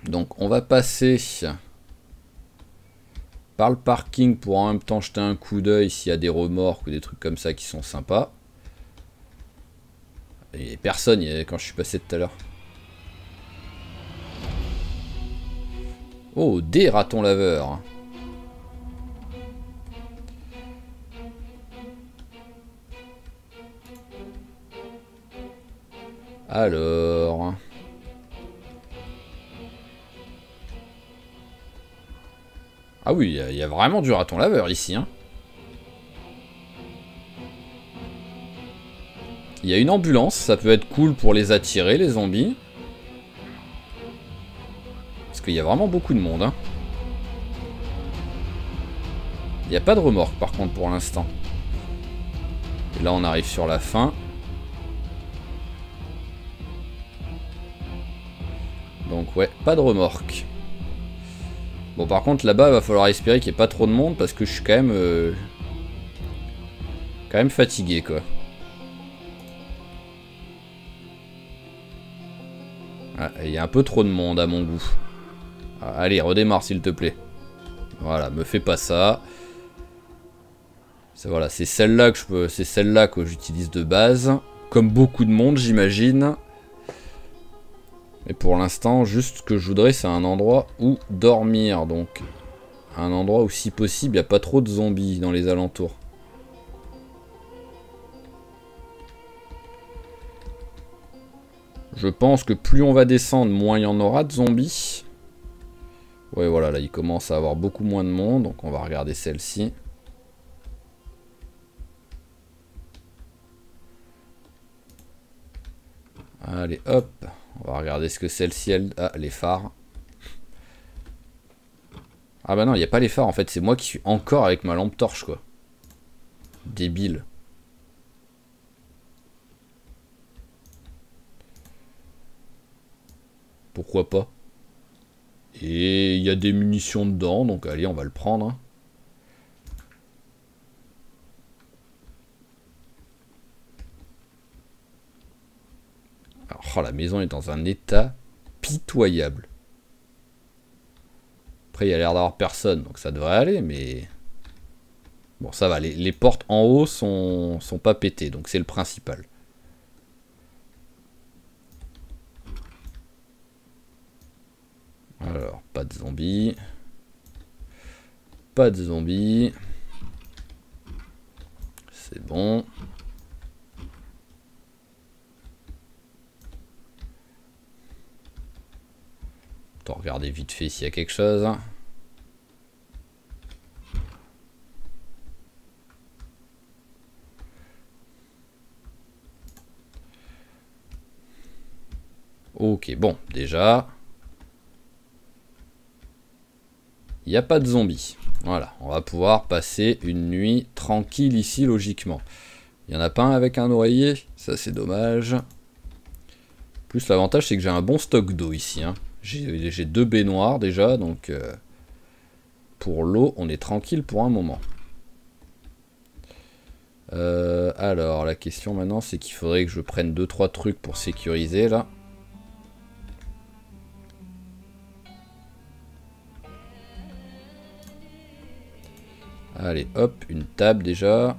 Donc, on va passer... par le parking pour en même temps jeter un coup d'œil s'il y a des remorques ou des trucs comme ça qui sont sympas. Et personne quand je suis passé tout à l'heure. Oh, des ratons laveurs. Alors... Ah oui, il y a vraiment du raton laveur ici, hein. Il y a une ambulance, ça peut être cool pour les attirer, les zombies. Parce qu'il y a vraiment beaucoup de monde, hein. Il n'y a pas de remorque, par contre, pour l'instant. Et là, on arrive sur la fin. Donc, ouais, pas de remorque. Bon, par contre, là-bas, il va falloir espérer qu'il n'y ait pas trop de monde parce que je suis quand même fatigué, quoi. Ah, il y a un peu trop de monde à mon goût. Ah, allez, redémarre, s'il te plaît. Voilà, me fais pas ça. Voilà, c'est celle-là que j'utilise de base. Comme beaucoup de monde, j'imagine. Mais pour l'instant, juste ce que je voudrais, c'est un endroit où dormir. Donc, un endroit où, si possible, il n'y a pas trop de zombies dans les alentours. Je pense que plus on va descendre, moins il y en aura de zombies. Ouais, voilà, là, il commence à avoir beaucoup moins de monde. Donc, on va regarder celle-ci. Allez, hop. On va regarder ce que celle-ci, elle... Ah, les phares. Ah bah non, il n'y a pas les phares, en fait. C'est moi qui suis encore avec ma lampe torche, quoi. Débile. Pourquoi pas? Et il y a des munitions dedans, donc allez, on va le prendre. Hein. Alors, oh, la maison est dans un état pitoyable. Après, il y a l'air d'avoir personne, donc ça devrait aller, mais... Bon, ça va, les portes en haut sont pas pétées, donc c'est le principal. Alors, pas de zombies. Pas de zombies. C'est bon. On va regarder vite fait s'il y a quelque chose. Ok, bon, déjà... Il n'y a pas de zombies. Voilà, on va pouvoir passer une nuit tranquille ici, logiquement. Il n'y en a pas un avec un oreiller, ça c'est dommage. Plus l'avantage c'est que j'ai un bon stock d'eau ici. Hein. J'ai 2 baignoires déjà, donc pour l'eau on est tranquille pour un moment. Alors la question maintenant c'est qu'il faudrait que je prenne 2-3 trucs pour sécuriser là. Allez hop, une table déjà.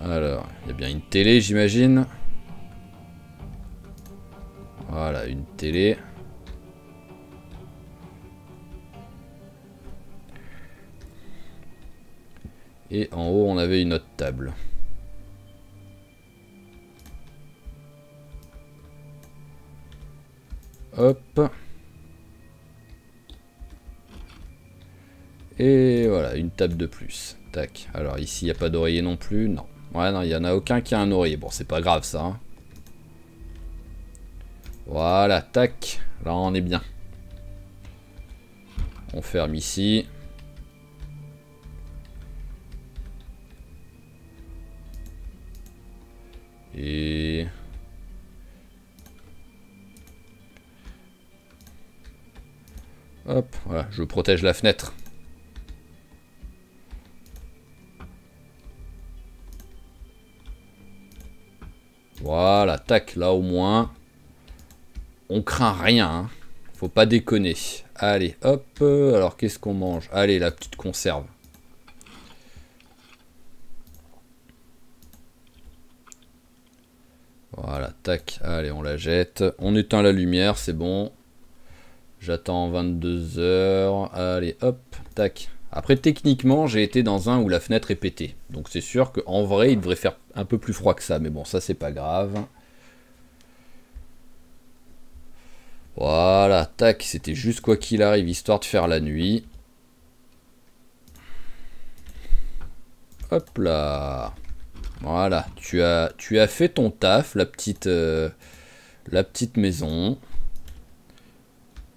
Alors, il y a bien une télé, j'imagine. Voilà, une télé. Et en haut, on avait une autre table. Hop. Et voilà, une table de plus. Tac. Alors ici, il n'y a pas d'oreiller non plus. Non. Ouais, non, il n'y en a aucun qui a un oreiller. Bon, c'est pas grave ça. Hein. Voilà, tac. Là, on est bien. On ferme ici. Et... Hop, voilà, je protège la fenêtre. Voilà, tac, là au moins, on craint rien, hein. Faut pas déconner. Allez, hop, alors qu'est-ce qu'on mange? Allez, la petite conserve. Voilà, tac, allez, on la jette. On éteint la lumière, c'est bon. J'attends 22 heures. Allez, hop, tac. Après, techniquement, j'ai été dans un où la fenêtre est pétée. Donc c'est sûr qu'en vrai, il devrait faire un peu plus froid que ça. Mais bon, ça, c'est pas grave. Voilà, tac. C'était juste quoi qu'il arrive, histoire de faire la nuit. Hop là. Voilà, tu as fait ton taf, la petite maison.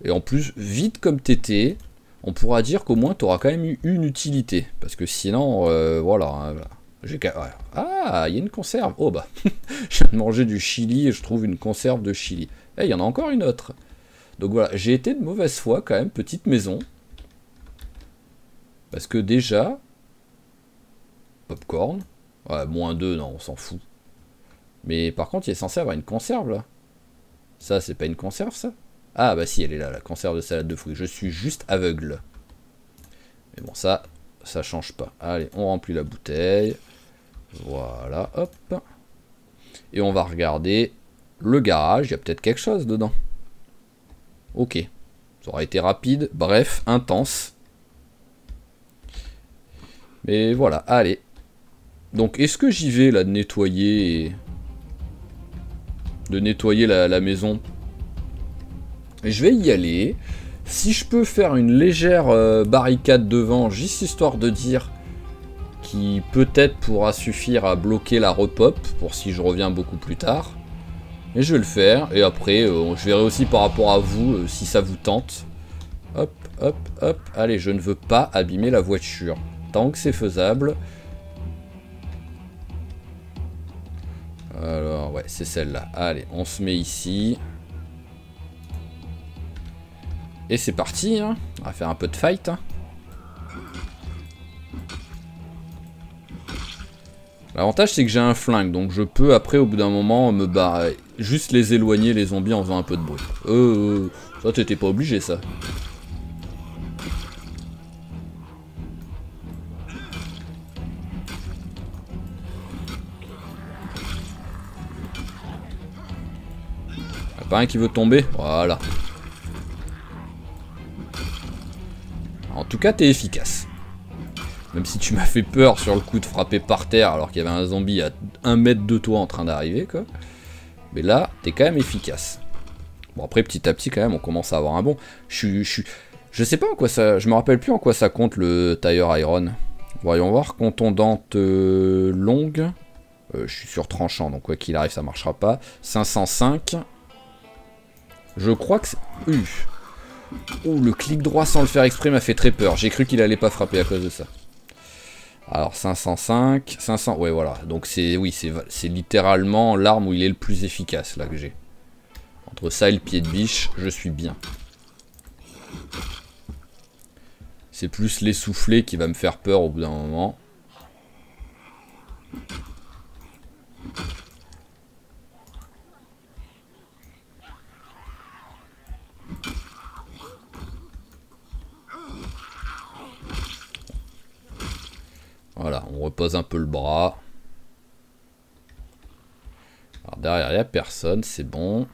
Et en plus, vite comme t'étais, on pourra dire qu'au moins t'auras quand même eu une utilité. Parce que sinon, voilà. Hein, ouais. Ah, il y a une conserve. Oh bah, je viens de manger du chili et je trouve une conserve de chili. Eh, il y en a encore une autre. Donc voilà, j'ai été de mauvaise foi quand même, petite maison. Parce que déjà, popcorn. Ouais, -2, non, on s'en fout. Mais par contre, il est censé avoir une conserve là. Ça, c'est pas une conserve ça? Ah bah si, elle est là, la conserve de salade de fruits. Je suis juste aveugle. Mais bon, ça change pas. Allez, on remplit la bouteille. Voilà, hop. Et on va regarder le garage. Il y a peut-être quelque chose dedans. Ok. Ça aura été rapide. Bref, intense. Mais voilà, allez. Donc, est-ce que j'y vais, là, de nettoyer... De nettoyer la maison? Et je vais y aller. Si je peux faire une légère barricade devant, juste histoire de dire... Qui peut-être pourra suffire à bloquer la repop, pour si je reviens beaucoup plus tard. Et je vais le faire, et après, je verrai aussi par rapport à vous, si ça vous tente. Hop, hop, hop. Allez, je ne veux pas abîmer la voiture. Tant que c'est faisable. Alors, ouais, c'est celle-là. Allez, on se met ici. Et c'est parti, hein. On va faire un peu de fight, hein. L'avantage, c'est que j'ai un flingue, donc je peux, après, au bout d'un moment, me barrer. Juste les éloigner, les zombies, en faisant un peu de bruit. Ça, t'étais pas obligé, ça. Pas un qui veut tomber? Voilà. En tout cas, t'es efficace. Même si tu m'as fait peur sur le coup de frapper par terre alors qu'il y avait un zombie à 1 mètre de toi en train d'arriver, quoi. Mais là, t'es quand même efficace. Bon, après, petit à petit, quand même, on commence à avoir un bon. Je sais pas en quoi ça... Je me rappelle plus en quoi ça compte le Tire Iron. Voyons voir. Contondante longue. Je suis sur tranchant, donc quoi qu'il arrive, ça marchera pas. 505. Je crois que c'est... Ouh, le clic droit sans le faire exprès m'a fait très peur. J'ai cru qu'il allait pas frapper à cause de ça. Alors 505, 500, ouais voilà. Donc c'est littéralement l'arme où il est le plus efficace là que j'ai. Entre ça et le pied de biche, je suis bien. C'est plus l'essoufflé qui va me faire peur au bout d'un moment. Voilà, on repose un peu le bras. Alors derrière, il n'y a personne, c'est bon.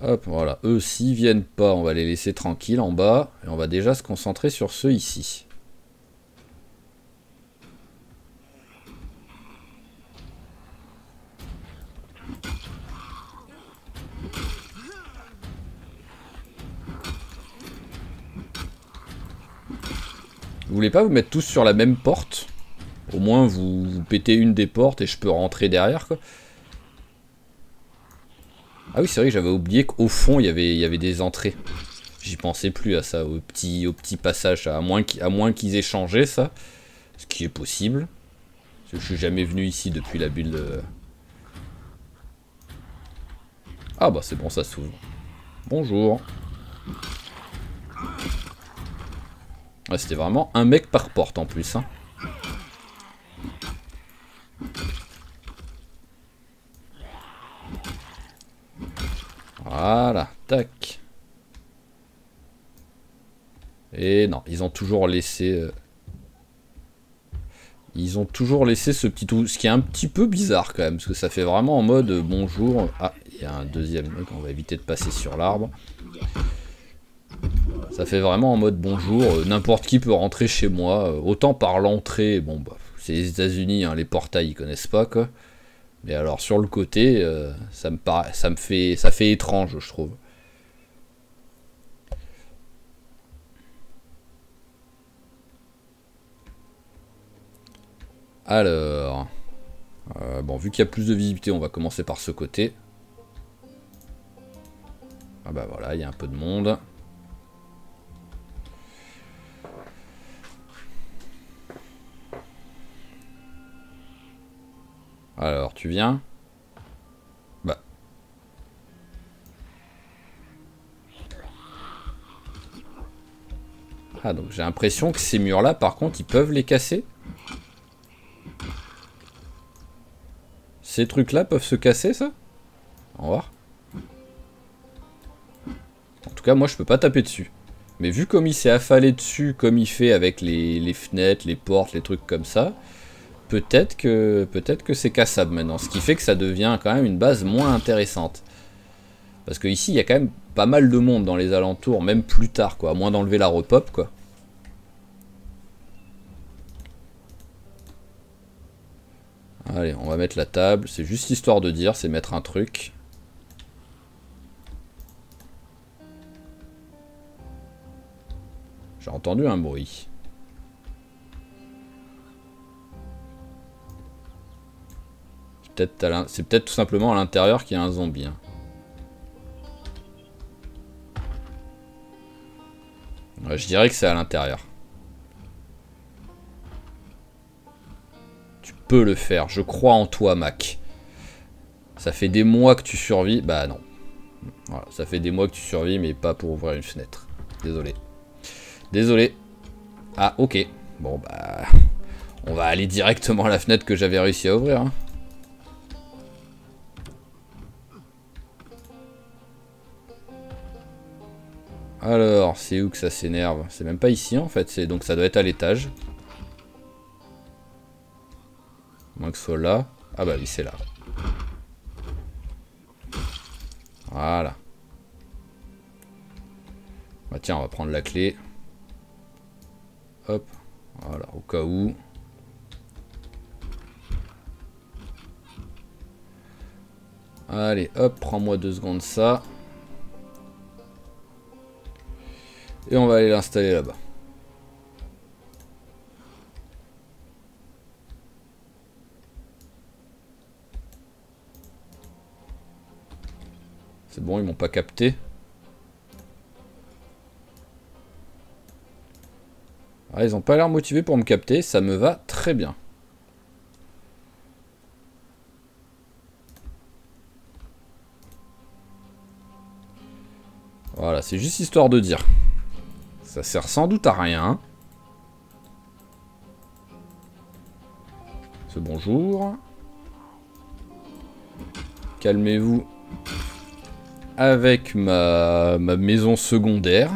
Hop, voilà. Eux, s'ils viennent pas, on va les laisser tranquilles en bas. Et on va déjà se concentrer sur ceux ici. Vous voulez pas vous mettre tous sur la même porte? Au moins vous pétez une des portes et je peux rentrer derrière, quoi. Ah oui, c'est vrai que j'avais oublié qu'au fond il y avait des entrées. J'y pensais plus à ça, au petit passage, à moins qu'ils aient changé ça. Ce qui est possible. Parce que je suis jamais venu ici depuis la bulle de... Ah bah c'est bon, ça s'ouvre. Bonjour. Ouais, c'était vraiment un mec par porte en plus, hein. Voilà, tac. Et non, ils ont toujours laissé... Ils ont toujours laissé ce petit trou, ce qui est un petit peu bizarre quand même, parce que ça fait vraiment en mode bonjour. Ah, il y a un deuxième mec, on va éviter de passer sur l'arbre. Ça fait vraiment en mode bonjour, n'importe qui peut rentrer chez moi, autant par l'entrée, bon bah, c'est les États-Unis, hein, les portails ils connaissent pas quoi. Mais alors sur le côté, ça fait étrange, je trouve. Alors, bon, vu qu'il y a plus de visibilité, on va commencer par ce côté. Ah bah voilà, il y a un peu de monde. Alors, tu viens? Bah. Ah, donc j'ai l'impression que ces murs-là, par contre, ils peuvent les casser. Ces trucs-là peuvent se casser, ça? On va voir. En tout cas, moi, je peux pas taper dessus. Mais vu comme il s'est affalé dessus, comme il fait avec les fenêtres, les portes, les trucs comme ça, peut-être que c'est cassable maintenant. Ce qui fait que ça devient quand même une base moins intéressante. Parce que ici, il y a quand même pas mal de monde dans les alentours, même plus tard, quoi. À moins d'enlever la repop, quoi. Allez, on va mettre la table. C'est juste histoire de dire, c'est mettre un truc. J'ai entendu un bruit. C'est peut-être tout simplement à l'intérieur qu'il y a un zombie. Hein. Ouais, je dirais que c'est à l'intérieur. Tu peux le faire. Je crois en toi, Mac. Ça fait des mois que tu survis. Bah non. Voilà, ça fait des mois que tu survis, mais pas pour ouvrir une fenêtre. Désolé. Désolé. Ah, ok. Bon, bah... On va aller directement à la fenêtre que j'avais réussi à ouvrir. Hein. Alors, c'est où que ça s'énerve? C'est même pas ici en fait, donc ça doit être à l'étage. Moins que ce soit là. Ah bah oui, c'est là. Voilà. Bah tiens, on va prendre la clé. Hop. Voilà, au cas où. Allez, hop, prends-moi 2 secondes ça. Et on va aller l'installer là-bas. C'est bon, ils m'ont pas capté. Ah, ils ont pas l'air motivés pour me capter, ça me va très bien. Voilà, c'est juste histoire de dire. Ça sert sans doute à rien. Ce bonjour. Calmez-vous. Avec ma maison secondaire.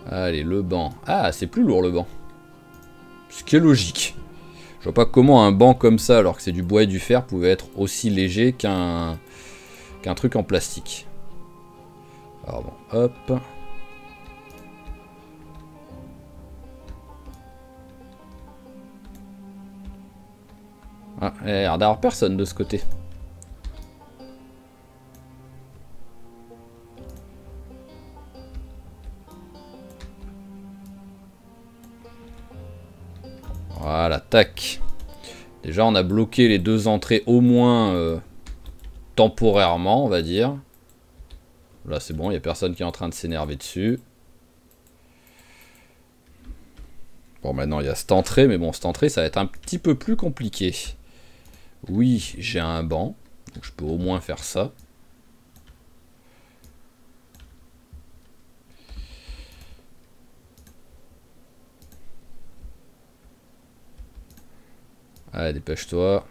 Allez, le banc. Ah, c'est plus lourd le banc. Ce qui est logique. Je vois pas comment un banc comme ça, alors que c'est du bois et du fer, pouvait être aussi léger qu'un truc en plastique. Alors bon, hop. Ah, il a l'air d'avoir personne de ce côté. Voilà, tac. Déjà, on a bloqué les 2 entrées au moins temporairement, on va dire. Là, c'est bon, il n'y a personne qui est en train de s'énerver dessus. Bon, maintenant, il y a cette entrée, mais bon, cette entrée, ça va être un petit peu plus compliqué. Oui, j'ai un banc, donc je peux au moins faire ça. Allez, dépêche-toi.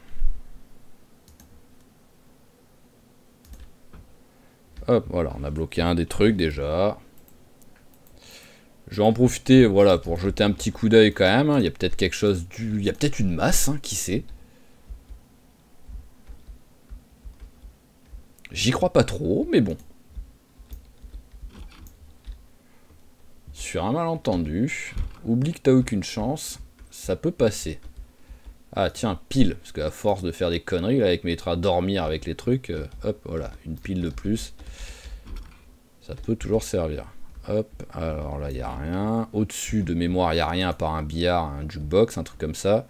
Hop, voilà, on a bloqué un des trucs déjà. Je vais en profiter, voilà, pour jeter un petit coup d'œil quand même. Il y a peut-être quelque chose du... Il y a peut-être une masse, hein, qui sait. J'y crois pas trop, mais bon. Sur un malentendu, oublie que t'as aucune chance, ça peut passer. Ah tiens, pile, parce qu'à force de faire des conneries, là, avec mes traits à dormir avec les trucs, hop, voilà, une pile de plus. Ça peut toujours servir. Hop, alors là, il n'y a rien. Au-dessus de mémoire, il n'y a rien à part un billard, un jukebox, un truc comme ça.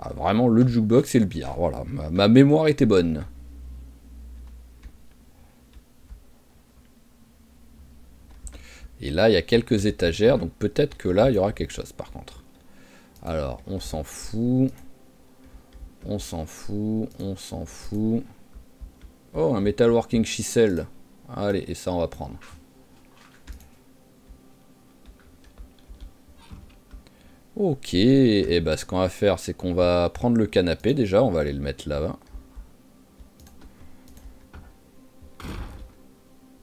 Ah, vraiment, le jukebox et le billard, voilà. Ma mémoire était bonne. Et là, il y a quelques étagères, donc peut-être que là, il y aura quelque chose, par contre. Alors, on s'en fout. On s'en fout, on s'en fout. Oh, un metalworking chisel. Allez, et ça, on va prendre. Ok, et bah ce qu'on va faire, c'est qu'on va prendre le canapé déjà, on va aller le mettre là-bas.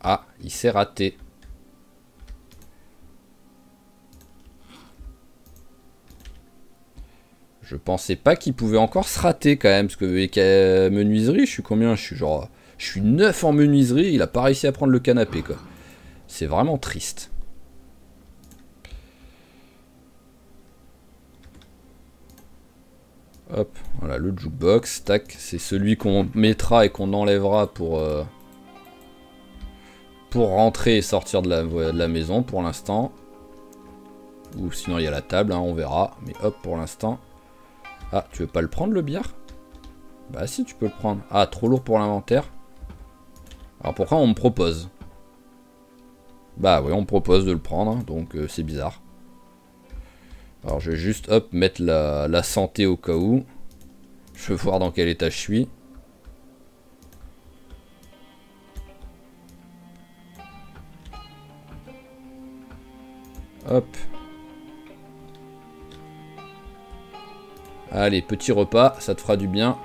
Ah, il s'est raté. Je pensais pas qu'il pouvait encore se rater quand même, parce que avec menuiserie, je suis combien? Je suis genre... Je suis 9 en menuiserie, il a pas réussi à prendre le canapé, quoi. C'est vraiment triste. Hop, voilà, le jukebox, tac, c'est celui qu'on mettra et qu'on enlèvera pour rentrer et sortir de la maison pour l'instant. Ou sinon il y a la table, hein, on verra. Mais hop, pour l'instant... Ah, tu veux pas le prendre, le billard? Bah si, tu peux le prendre. Ah, trop lourd pour l'inventaire. Alors pourquoi on me propose? Bah oui, on me propose de le prendre, hein, donc c'est bizarre. Alors je vais juste, hop, mettre la santé au cas où. Je veux voir dans quel état je suis. Hop. Allez, petit repas, ça te fera du bien.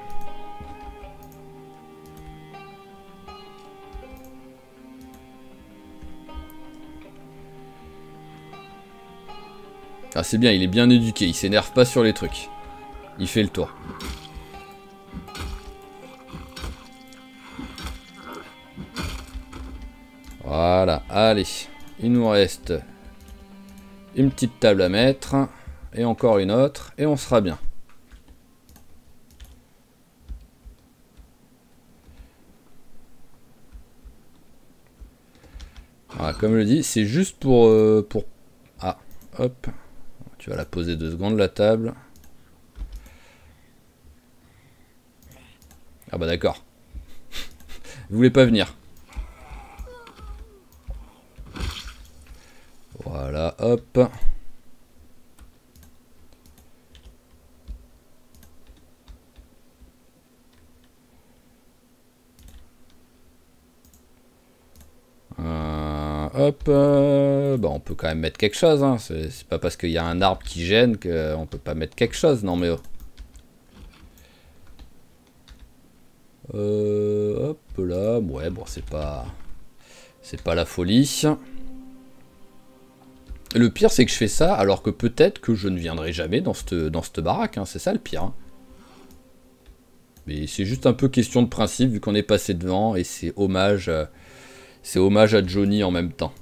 Ah, c'est bien, il est bien éduqué, il s'énerve pas sur les trucs. Il fait le tour. Voilà, allez. Il nous reste une petite table à mettre. Et encore une autre. Et on sera bien. Voilà, comme je le dis, c'est juste pour... Ah, hop. Tu vas la poser 2 secondes, la table. Ah bah d'accord. Vous voulez pas venir. Voilà, hop. Hop, bah on peut quand même mettre quelque chose, hein. C'est pas parce qu'il y a un arbre qui gêne qu'on peut pas mettre quelque chose, non mais oh. Hop là, ouais bon c'est pas la folie. Le pire c'est que je fais ça alors que peut-être que je ne viendrai jamais dans cette baraque, hein. C'est ça le pire, hein. Mais c'est juste un peu question de principe vu qu'on est passé devant et c'est hommage à Johnny en même temps.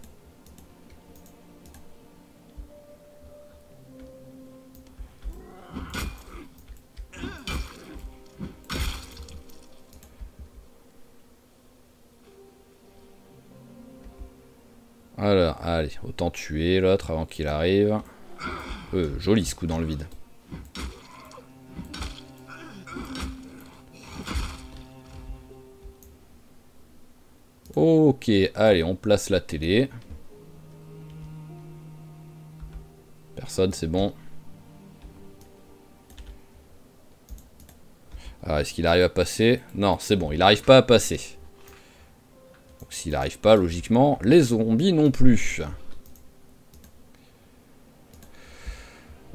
Alors, allez, autant tuer l'autre avant qu'il arrive. Joli ce coup dans le vide. Ok, allez, on place la télé. Personne, c'est bon. Alors, est-ce qu'il arrive à passer? Non, c'est bon, il n'arrive pas à passer. Donc s'il n'arrive pas, logiquement, les zombies non plus.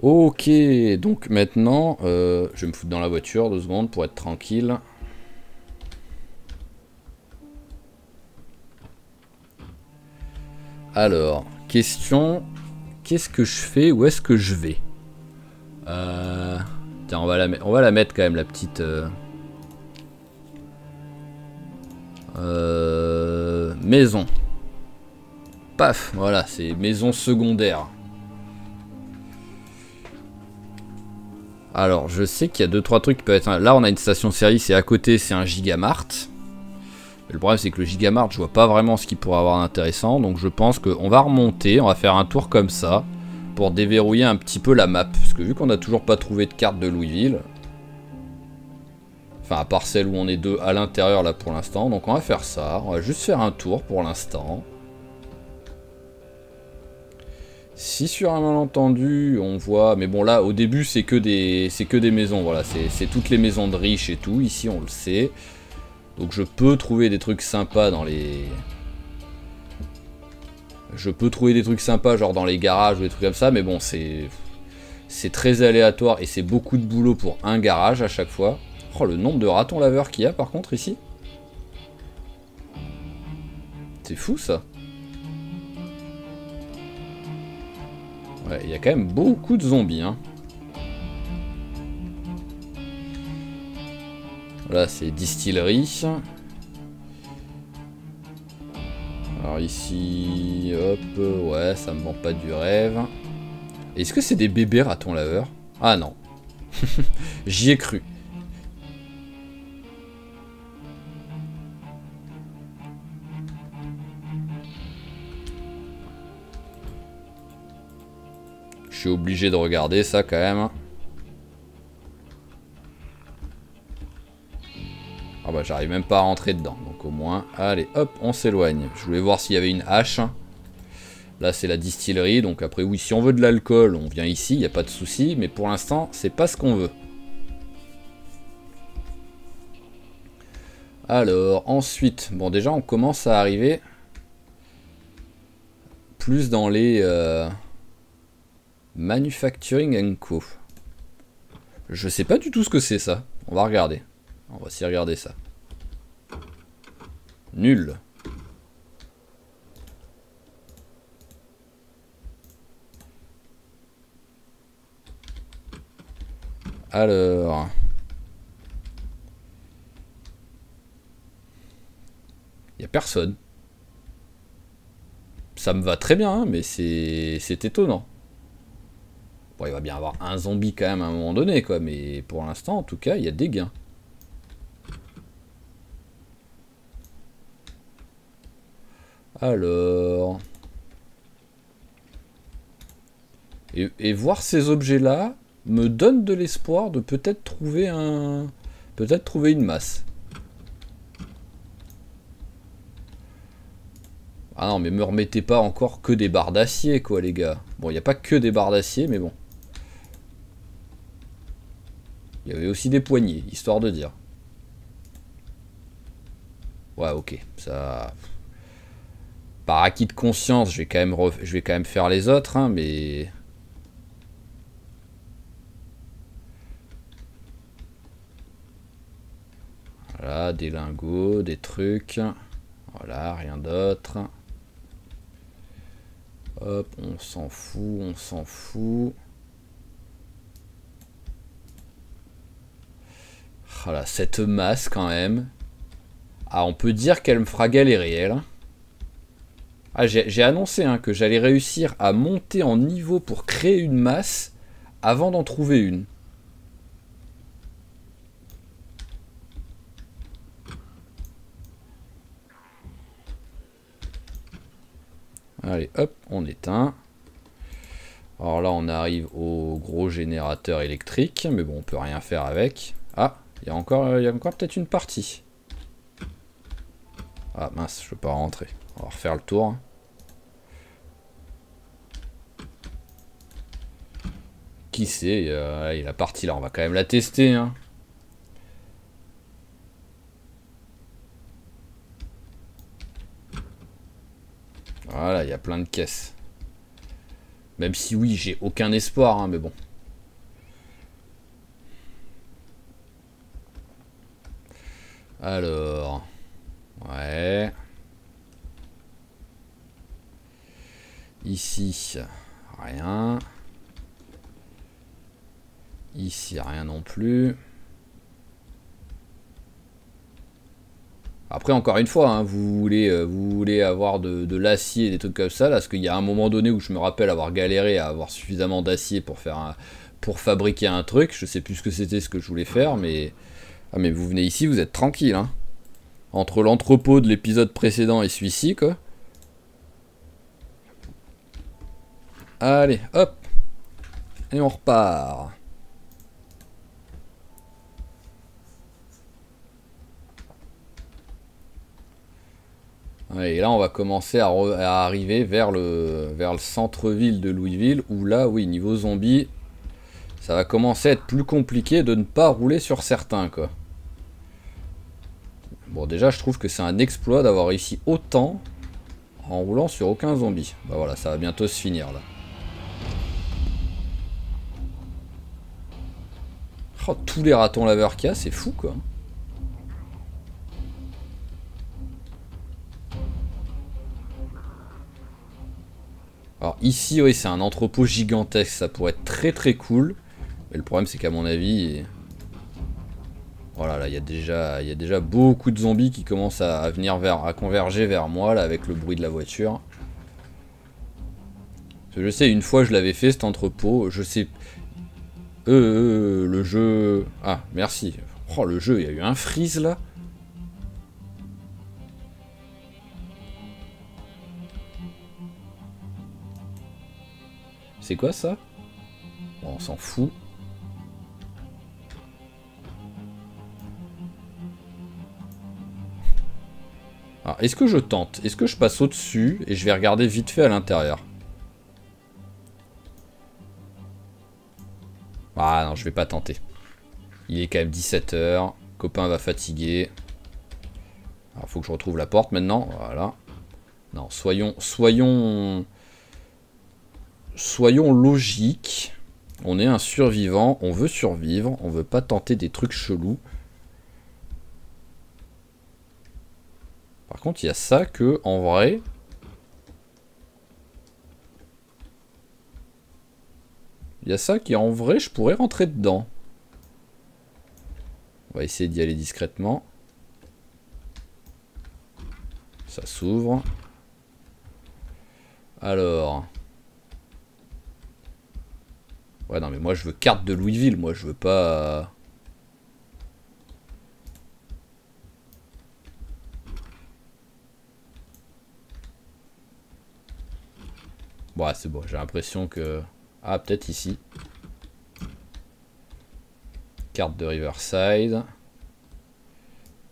Ok, donc maintenant, je vais me foutre dans la voiture 2 secondes pour être tranquille. Alors, question, qu'est-ce que je fais? Où est-ce que je vais? Tiens, on va la mettre quand même, la petite... maison. Paf, voilà, c'est maison secondaire. Alors, je sais qu'il y a 2-3 trucs qui peuvent être... Là, on a une station-service et à côté, c'est un Gigamart. Le problème, c'est que le Gigamart, je vois pas vraiment ce qu'il pourrait avoir d'intéressant. Donc, je pense qu'on va remonter, on va faire un tour comme ça pour déverrouiller un petit peu la map. Parce que vu qu'on n'a toujours pas trouvé de carte de Louisville... Enfin, à part celle où on est 2 à l'intérieur là pour l'instant. Donc, on va faire ça. On va juste faire un tour pour l'instant. Si sur un malentendu on voit, mais bon là au début c'est que des maisons, voilà, c'est toutes les maisons de riches et tout, ici on le sait. Donc je peux trouver des trucs sympas dans les... Je peux trouver des trucs sympas genre dans les garages ou des trucs comme ça, mais bon c'est très aléatoire et c'est beaucoup de boulot pour un garage à chaque fois. Oh le nombre de ratons laveurs qu'il y a par contre ici. C'est fou ça. Ouais, il y a quand même beaucoup de zombies, hein. Là, c'est distillerie. Alors ici, hop, ouais, ça me vend pas du rêve. Est-ce que c'est des bébés ratons laveurs? Ah non. J'y ai cru. Je suis obligé de regarder ça quand même. Ah bah j'arrive même pas à rentrer dedans. Donc au moins, allez hop, on s'éloigne. Je voulais voir s'il y avait une hache. Là c'est la distillerie. Donc après oui, si on veut de l'alcool, on vient ici, il n'y a pas de souci. Mais pour l'instant, c'est pas ce qu'on veut. Alors ensuite, bon déjà on commence à arriver plus dans les Manufacturing and Co. Je sais pas du tout ce que c'est ça. On va regarder. On va s'y regarder ça. Nul. Alors. Il n'y a personne. Ça me va très bien, hein, mais c'est étonnant. Bon, il va bien y avoir un zombie quand même à un moment donné, quoi. Mais pour l'instant, en tout cas, il y a des gains. Alors... Et voir ces objets-là me donne de l'espoir de peut-être trouver un... Peut-être trouver une masse. Ah non, mais me remettez pas encore que des barres d'acier, quoi, les gars. Bon, il n'y a pas que des barres d'acier, mais bon. Il y avait aussi des poignées, histoire de dire. Ouais, ok. Ça... Par acquis de conscience, je vais quand même faire les autres, hein, mais... Voilà, des lingots, des trucs. Voilà, rien d'autre. Hop, on s'en fout, on s'en fout. Voilà, cette masse quand même. Ah, on peut dire qu'elle me fera galérer, elle. Ah, j'ai annoncé hein, que j'allais réussir à monter en niveau pour créer une masse avant d'en trouver une. Allez, hop, on éteint. Alors là, on arrive au gros générateur électrique, mais bon, on peut rien faire avec. Ah, il y a encore peut-être une partie. Ah mince, je peux pas rentrer. On va refaire le tour. Qui sait, la partie là, on va quand même la tester. Hein. Voilà, il y a plein de caisses. Même si oui, j'ai aucun espoir, hein, mais bon. Alors... Ouais... Ici, rien. Ici, rien non plus. Après, encore une fois, hein, vous voulez avoir de l'acier et des trucs comme ça, là, parce qu'il y a un moment donné où je me rappelle avoir galéré à avoir suffisamment d'acier pour fabriquer un truc. Je sais plus ce que c'était, ce que je voulais faire, mais... Ah, mais vous venez ici, vous êtes tranquille, hein. Entre l'entrepôt de l'épisode précédent et celui-ci, quoi. Allez, hop. Et on repart. Et là, on va commencer à arriver vers le centre-ville de Louisville, où là, oui, niveau zombie, ça va commencer à être plus compliqué de ne pas rouler sur certains, quoi. Bon, déjà, je trouve que c'est un exploit d'avoir réussi autant en roulant sur aucun zombie. Bah voilà, ça va bientôt se finir, là. Oh, tous les ratons laveurs qu'il y a, c'est fou, quoi. Alors ici, oui, c'est un entrepôt gigantesque, ça pourrait être très très cool. Mais le problème, c'est qu'à mon avis... Voilà, là, il y a déjà beaucoup de zombies qui commencent à venir à converger vers moi, là, avec le bruit de la voiture. Parce que je sais, une fois, je l'avais fait, cet entrepôt. Je sais... le jeu... Ah, merci. Oh, le jeu, il y a eu un freeze, là. C'est quoi, ça? Bon, on s'en fout. Alors, est-ce que je tente? Est-ce que je passe au-dessus et je vais regarder vite fait à l'intérieur? Ah non, je vais pas tenter. Il est quand même 17 h. Copain va fatiguer. Alors, faut que je retrouve la porte maintenant. Voilà. Non, soyons logiques. On est un survivant. On veut survivre. On veut pas tenter des trucs chelous. Par contre, il y a ça que, en vrai... Il y a ça qui, en vrai, je pourrais rentrer dedans. On va essayer d'y aller discrètement. Ça s'ouvre. Alors... Ouais, non, mais moi, je veux carte de Louisville. Moi, je veux pas... Bon, c'est bon, j'ai l'impression que... Ah, peut-être ici. Carte de Riverside.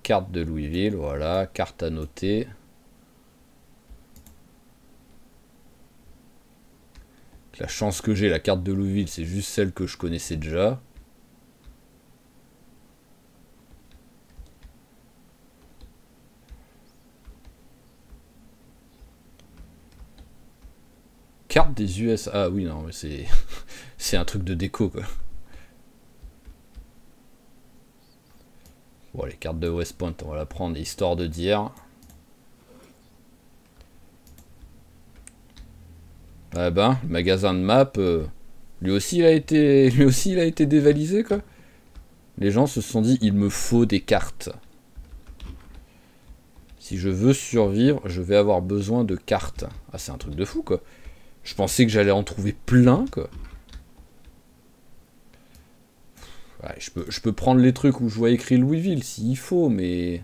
Carte de Louisville, voilà. Carte à noter. La chance que j'ai, la carte de Louisville, c'est juste celle que je connaissais déjà. Carte des US. Ah oui, non, mais c'est... c'est un truc de déco, quoi. Bon, les cartes de West Point, on va la prendre histoire de dire. Ah ben, le magasin de map, lui aussi il a été dévalisé, quoi. Les gens se sont dit, il me faut des cartes. Si je veux survivre, je vais avoir besoin de cartes. Ah, c'est un truc de fou, quoi. Je pensais que j'allais en trouver plein, quoi. Ouais, je peux prendre les trucs où je vois écrit Louisville, s'il faut, mais...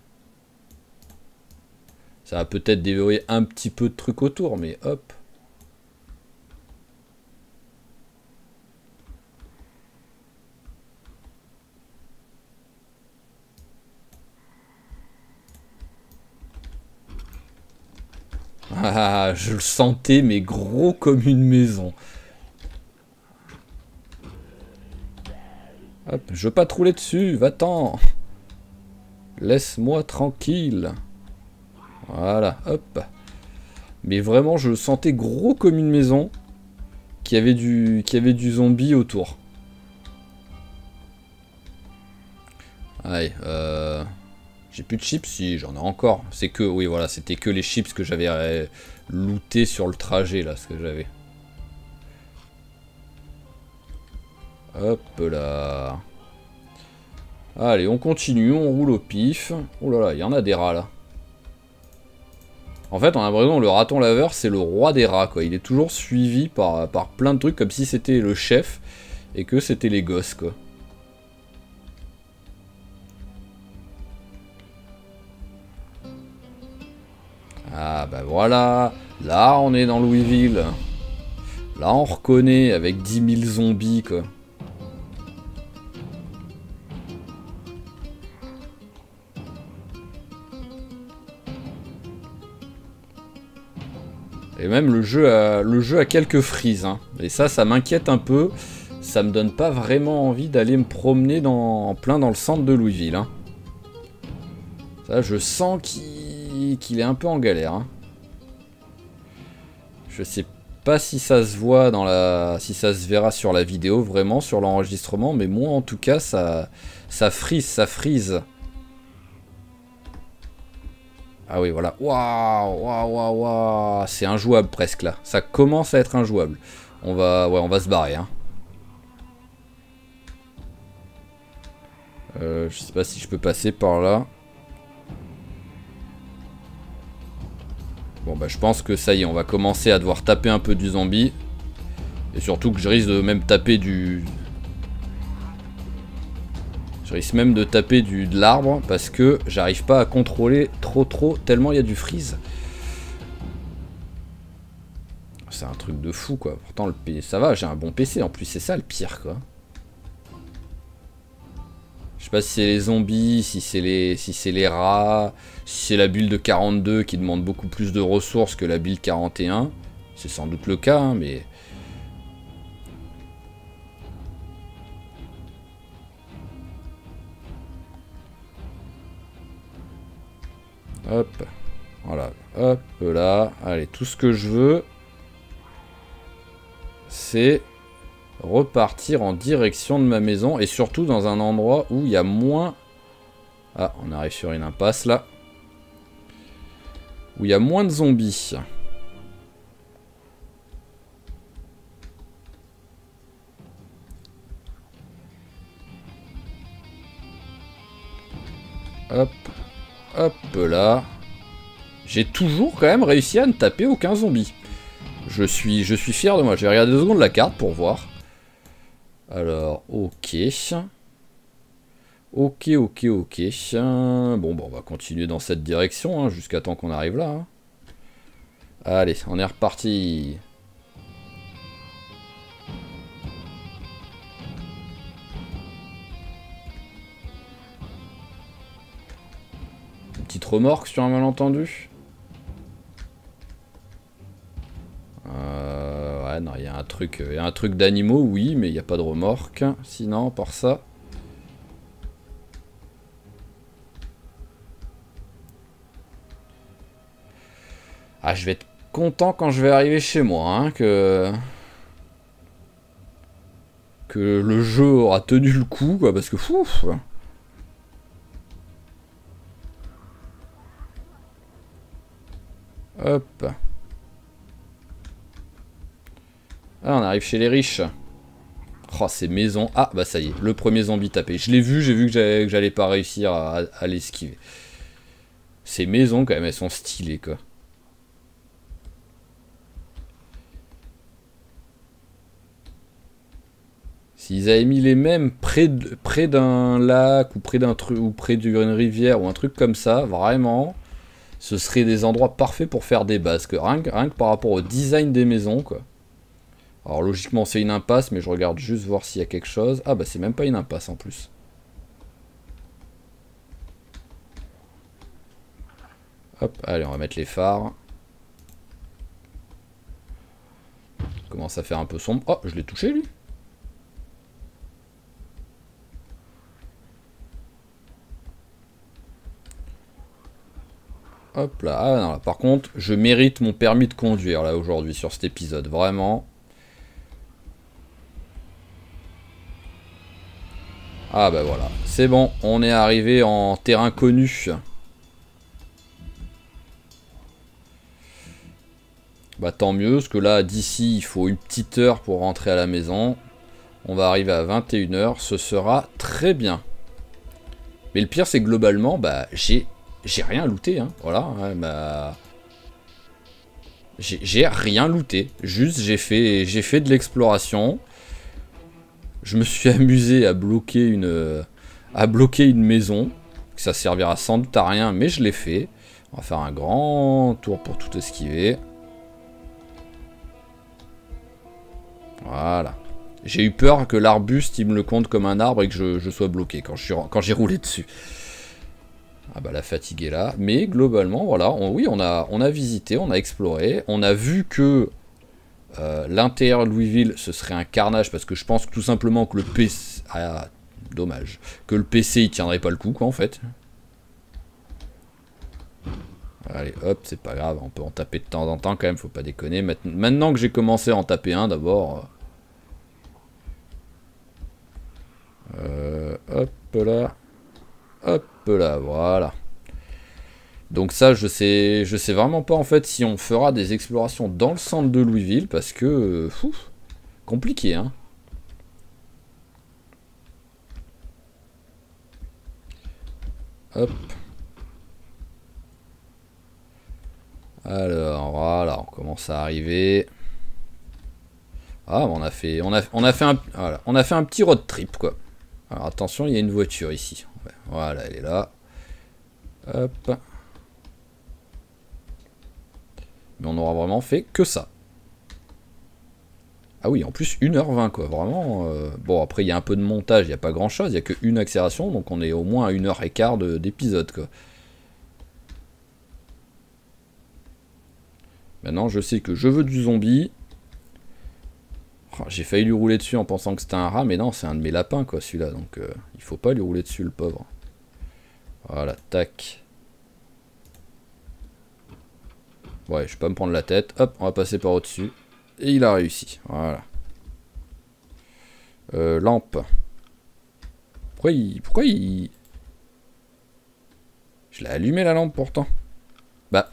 Ça va peut-être déverrouiller un petit peu de trucs autour, mais hop. Ah, je le sentais, mais gros comme une maison. Hop, je veux pas te rouler dessus, va-t'en. Laisse-moi tranquille. Voilà, hop. Mais vraiment, je le sentais gros comme une maison. Qui avait du zombie autour. Allez, j'ai plus de chips, si j'en ai encore. C'est que, oui voilà, c'était que les chips que j'avais looté sur le trajet là, ce que j'avais. Hop là. Allez, on continue, on roule au pif. Oh là là, il y en a des rats là. En fait, on a l'impression que le raton laveur, c'est le roi des rats, quoi. Il est toujours suivi par plein de trucs, comme si c'était le chef, et que c'était les gosses, quoi. Ah bah voilà, là on est dans Louisville. Là on reconnaît avec 10 000 zombies, quoi. Et même le jeu a quelques frises, hein. Et ça m'inquiète un peu. Ça me donne pas vraiment envie d'aller me promener en plein dans le centre de Louisville, hein. Ça, je sens qu'il est un peu en galère, hein. Je sais pas si ça se voit si ça se verra sur la vidéo, vraiment, sur l'enregistrement, mais moi, en tout cas, ça frise. Ah oui, voilà. Waouh, waouh, waouh, waouh. C'est injouable presque, là. Ça commence à être injouable. Ouais, on va se barrer, hein. Je sais pas si je peux passer par là. Bon bah je pense que ça y est, on va commencer à devoir taper un peu du zombie. Et surtout que je risque de même taper du... Je risque même de taper de l'arbre parce que j'arrive pas à contrôler trop tellement il y a du freeze. C'est un truc de fou quoi. Pourtant le PC, ça va, j'ai un bon PC en plus, c'est ça le pire quoi. Je sais pas si c'est les zombies, si c'est les rats, si c'est la build de 42 qui demande beaucoup plus de ressources que la build 41. C'est sans doute le cas, hein, mais... Hop, voilà, hop là. Allez, tout ce que je veux, c'est repartir en direction de ma maison et surtout dans un endroit où il y a moins... Ah, on arrive sur une impasse là. Où il y a moins de zombies. Hop, hop là. J'ai toujours quand même réussi à ne taper aucun zombie. Je suis fier de moi. Je vais regarder 2 secondes la carte pour voir. Alors, ok. Ok. Bon, bah, on va continuer dans cette direction hein, jusqu'à temps qu'on arrive là. Hein. Allez, on est reparti. Une petite remorque sur un malentendu. Ouais, non, il y a un truc d'animaux, oui, mais il n'y a pas de remorque. Sinon, par ça. Ah, je vais être content quand je vais arriver chez moi, hein, que le jeu aura tenu le coup, quoi, parce que fou. Hop. Ah, on arrive chez les riches. Oh, ces maisons. Ah, bah ça y est, le premier zombie tapé. Je l'ai vu, j'ai vu que j'allais pas réussir à l'esquiver. Ces maisons, quand même, elles sont stylées, quoi. S'ils avaient mis les mêmes près d'un lac ou près d'un truc ou près d'une rivière ou un truc comme ça, vraiment, ce serait des endroits parfaits pour faire des bases. Rien que par rapport au design des maisons, quoi. Alors logiquement c'est une impasse, mais je regarde juste voir s'il y a quelque chose. Ah bah c'est même pas une impasse en plus. Hop, allez on va mettre les phares. Commence à faire un peu sombre. Oh, je l'ai touché lui. Hop là, ah non, là, par contre, je mérite mon permis de conduire là aujourd'hui sur cet épisode, vraiment. Ah bah voilà, c'est bon, on est arrivé en terrain connu. Bah tant mieux, parce que là, d'ici, il faut une petite heure pour rentrer à la maison. On va arriver à 21 h, ce sera très bien. Mais le pire, c'est que globalement, bah j'ai rien looté, hein. Voilà, hein, bah... J'ai rien looté, juste j'ai fait de l'exploration. Je me suis amusé à bloquer une maison. Ça servira sans doute à rien, mais je l'ai fait. On va faire un grand tour pour tout esquiver. Voilà. J'ai eu peur que l'arbuste il me le compte comme un arbre et que je sois bloqué quand j'ai roulé dessus. Ah bah la fatigue est là. Mais globalement, voilà, oui, on a visité, on a exploré. On a vu que l'intérieur de Louisville, ce serait un carnage parce que je pense que tout simplement que le PC... Ah, dommage. Que le PC, il tiendrait pas le coup, quoi, en fait. Allez, hop, c'est pas grave, on peut en taper de temps en temps quand même, faut pas déconner. Maintenant que j'ai commencé à en taper un, d'abord... hop là. Hop là, voilà. Donc ça, je sais vraiment pas en fait si on fera des explorations dans le centre de Louisville, parce que... compliqué, hein. Hop. Alors, voilà, on commence à arriver. Ah, on a fait voilà, on a fait un petit road trip, quoi. Alors, attention, il y a une voiture ici. Voilà, elle est là. Hop. Mais on aura vraiment fait que ça. Ah oui, en plus 1h20 quoi, vraiment. Bon, après il y a un peu de montage, il n'y a pas grand chose, il n'y a qu'une accélération, donc on est au moins à 1h15 d'épisode quoi. Maintenant je sais que je veux du zombie. Oh, j'ai failli lui rouler dessus en pensant que c'était un rat, mais non, c'est un de mes lapins quoi celui-là, donc il faut pas lui rouler dessus le pauvre. Voilà, tac. Ouais, je vais pas me prendre la tête, hop, on va passer par au-dessus. Et il a réussi, voilà. Lampe. Pourquoi il... Je l'ai allumé la lampe pourtant. Bah.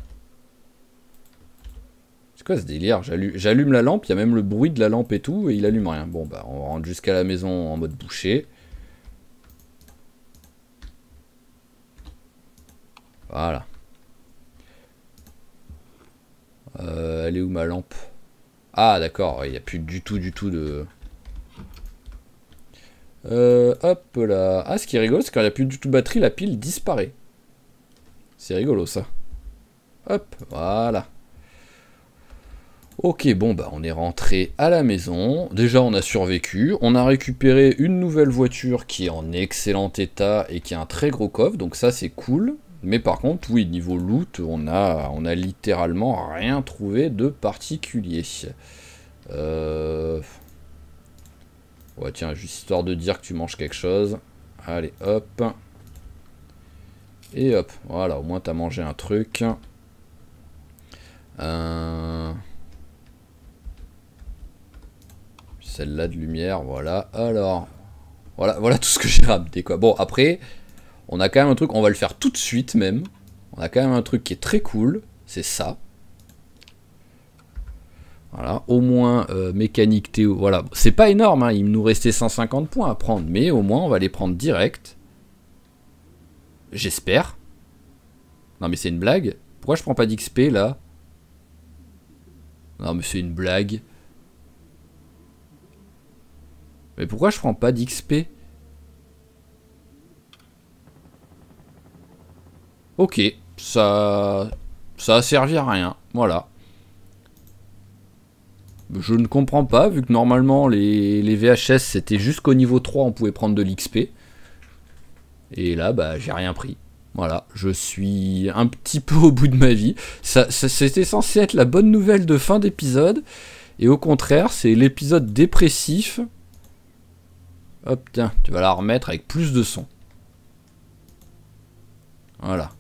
C'est quoi ce délire? J'allume la lampe, il y a même le bruit de la lampe et tout, et il allume rien. Bon bah, on rentre jusqu'à la maison en mode boucher. Voilà. Elle est où ma lampe? Ah d'accord, il n'y a plus du tout de... hop là. Ah, ce qui est rigolo, c'est quand il n'y a plus du tout de batterie, la pile disparaît. C'est rigolo ça. Hop, voilà. Ok, bon bah on est rentré à la maison. Déjà on a survécu. On a récupéré une nouvelle voiture qui est en excellent état et qui a un très gros coffre, donc ça c'est cool. Mais par contre, oui, niveau loot, on a littéralement rien trouvé de particulier. Ouais, tiens, juste histoire de dire que tu manges quelque chose. Allez, hop. Et hop, voilà, au moins t'as mangé un truc. Celle-là de lumière, voilà. Alors, voilà tout ce que j'ai ramené, quoi. Bon, après, on a quand même un truc, on va le faire tout de suite même. On a quand même un truc qui est très cool, c'est ça. Voilà, au moins mécanique Théo, voilà. C'est pas énorme, hein, il nous restait 150 points à prendre, mais au moins on va les prendre direct. J'espère. Non mais c'est une blague. Pourquoi je prends pas d'XP là? Non mais c'est une blague. Mais pourquoi je prends pas d'XP? Ok, ça a servi à rien, voilà. Je ne comprends pas, vu que normalement les VHS c'était jusqu'au niveau 3, on pouvait prendre de l'XP. Et là, bah j'ai rien pris. Voilà, je suis un petit peu au bout de ma vie. C'était censé être la bonne nouvelle de fin d'épisode. Et au contraire, c'est l'épisode dépressif. Hop, tiens, tu vas la remettre avec plus de son. Voilà.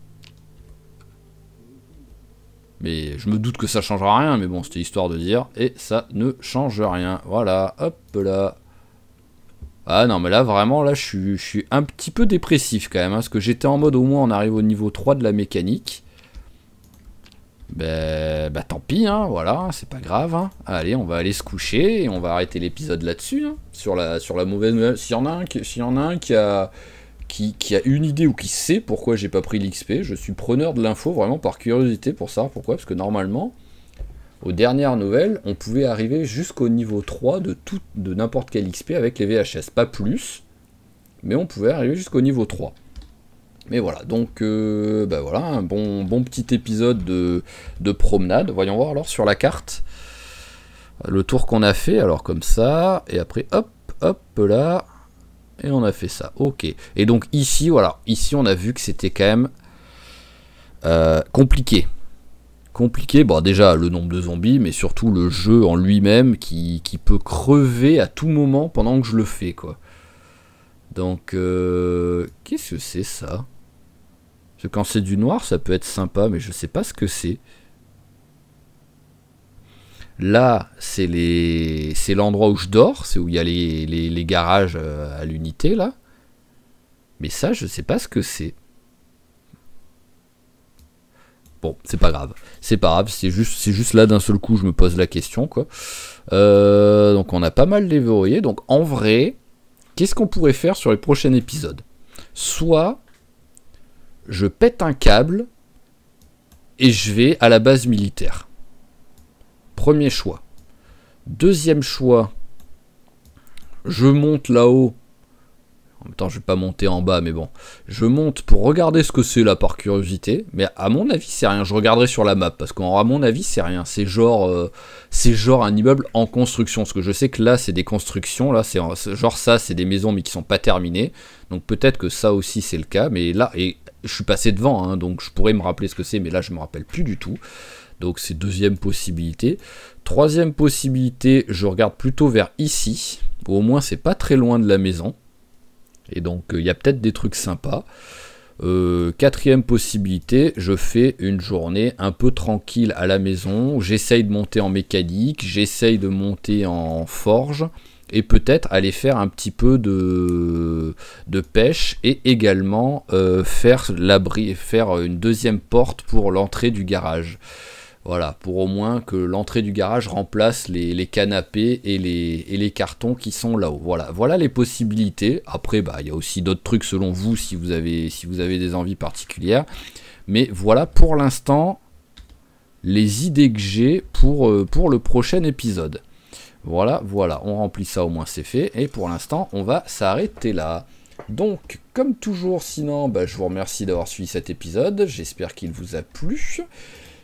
Mais je me doute que ça changera rien, mais bon, c'était histoire de dire. Et ça ne change rien. Voilà, hop là. Ah non, mais là, vraiment, là, je suis un petit peu dépressif quand même. Hein, parce que j'étais en mode, au moins, on arrive au niveau 3 de la mécanique. Bah tant pis, hein, voilà, c'est pas grave. Hein. Allez, on va aller se coucher et on va arrêter l'épisode là-dessus. Hein, sur la mauvaise nouvelle. S'il y en a un qui a une idée ou qui sait pourquoi j'ai pas pris l'XP, je suis preneur de l'info vraiment par curiosité pour savoir pourquoi, parce que normalement, aux dernières nouvelles, on pouvait arriver jusqu'au niveau 3 de n'importe quel XP avec les VHS, pas plus, mais on pouvait arriver jusqu'au niveau 3. Mais voilà, donc bah voilà, un bon petit épisode de promenade. Voyons voir alors sur la carte le tour qu'on a fait, alors comme ça, et après hop là. Et on a fait ça, ok. Et donc ici, voilà, ici on a vu que c'était quand même compliqué. Compliqué, bon déjà le nombre de zombies, mais surtout le jeu en lui-même qui peut crever à tout moment pendant que je le fais, quoi. Donc, qu'est-ce que c'est ça? Parce que quand c'est du noir, ça peut être sympa, mais je sais pas ce que c'est. Là, c'est l'endroit où je dors, c'est où il y a les garages à l'unité, là. Mais ça, je sais pas ce que c'est. Bon, c'est pas grave. C'est pas grave, c'est juste là d'un seul coup, je me pose la question, quoi. Donc, on a pas mal déverrouillé. Donc, en vrai, qu'est-ce qu'on pourrait faire sur les prochains épisodes? Soit je pète un câble et je vais à la base militaire. Premier choix. Deuxième choix, je monte là-haut. En même temps, je vais pas monter en bas, mais bon. Je monte pour regarder ce que c'est là par curiosité. Mais à mon avis, c'est rien. Je regarderai sur la map parce qu'à mon avis, c'est rien. C'est genre un immeuble en construction. Parce que je sais que là, c'est des constructions. Là, c'est genre ça, c'est des maisons mais qui sont pas terminées. Donc peut-être que ça aussi c'est le cas. Mais là, et je suis passé devant, hein, donc je pourrais me rappeler ce que c'est, mais là je me rappelle plus du tout. Donc c'est deuxième possibilité. Troisième possibilité, je regarde plutôt vers ici. Au moins c'est pas très loin de la maison. Et donc il y a peut-être des trucs sympas. Quatrième possibilité, je fais une journée un peu tranquille à la maison. J'essaye de monter en mécanique, j'essaye de monter en forge. Et peut-être aller faire un petit peu de pêche. Et également faire une deuxième porte pour l'entrée du garage. Voilà, pour au moins que l'entrée du garage remplace les canapés et les cartons qui sont là-haut. Voilà les possibilités. Après, il y a aussi d'autres trucs selon vous si vous avez des envies particulières. Mais voilà pour l'instant les idées que j'ai pour le prochain épisode. Voilà, on remplit ça, au moins c'est fait. Et pour l'instant, on va s'arrêter là. Donc, comme toujours, sinon, je vous remercie d'avoir suivi cet épisode. J'espère qu'il vous a plu.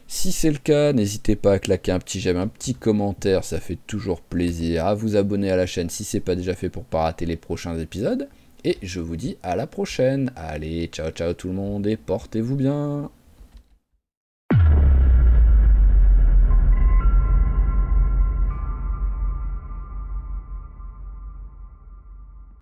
Si c'est le cas, n'hésitez pas à claquer un petit j'aime, un petit commentaire, ça fait toujours plaisir. À vous abonner à la chaîne si c'est pas déjà fait pour pas rater les prochains épisodes. Et je vous dis à la prochaine. Allez, ciao ciao tout le monde et portez-vous bien.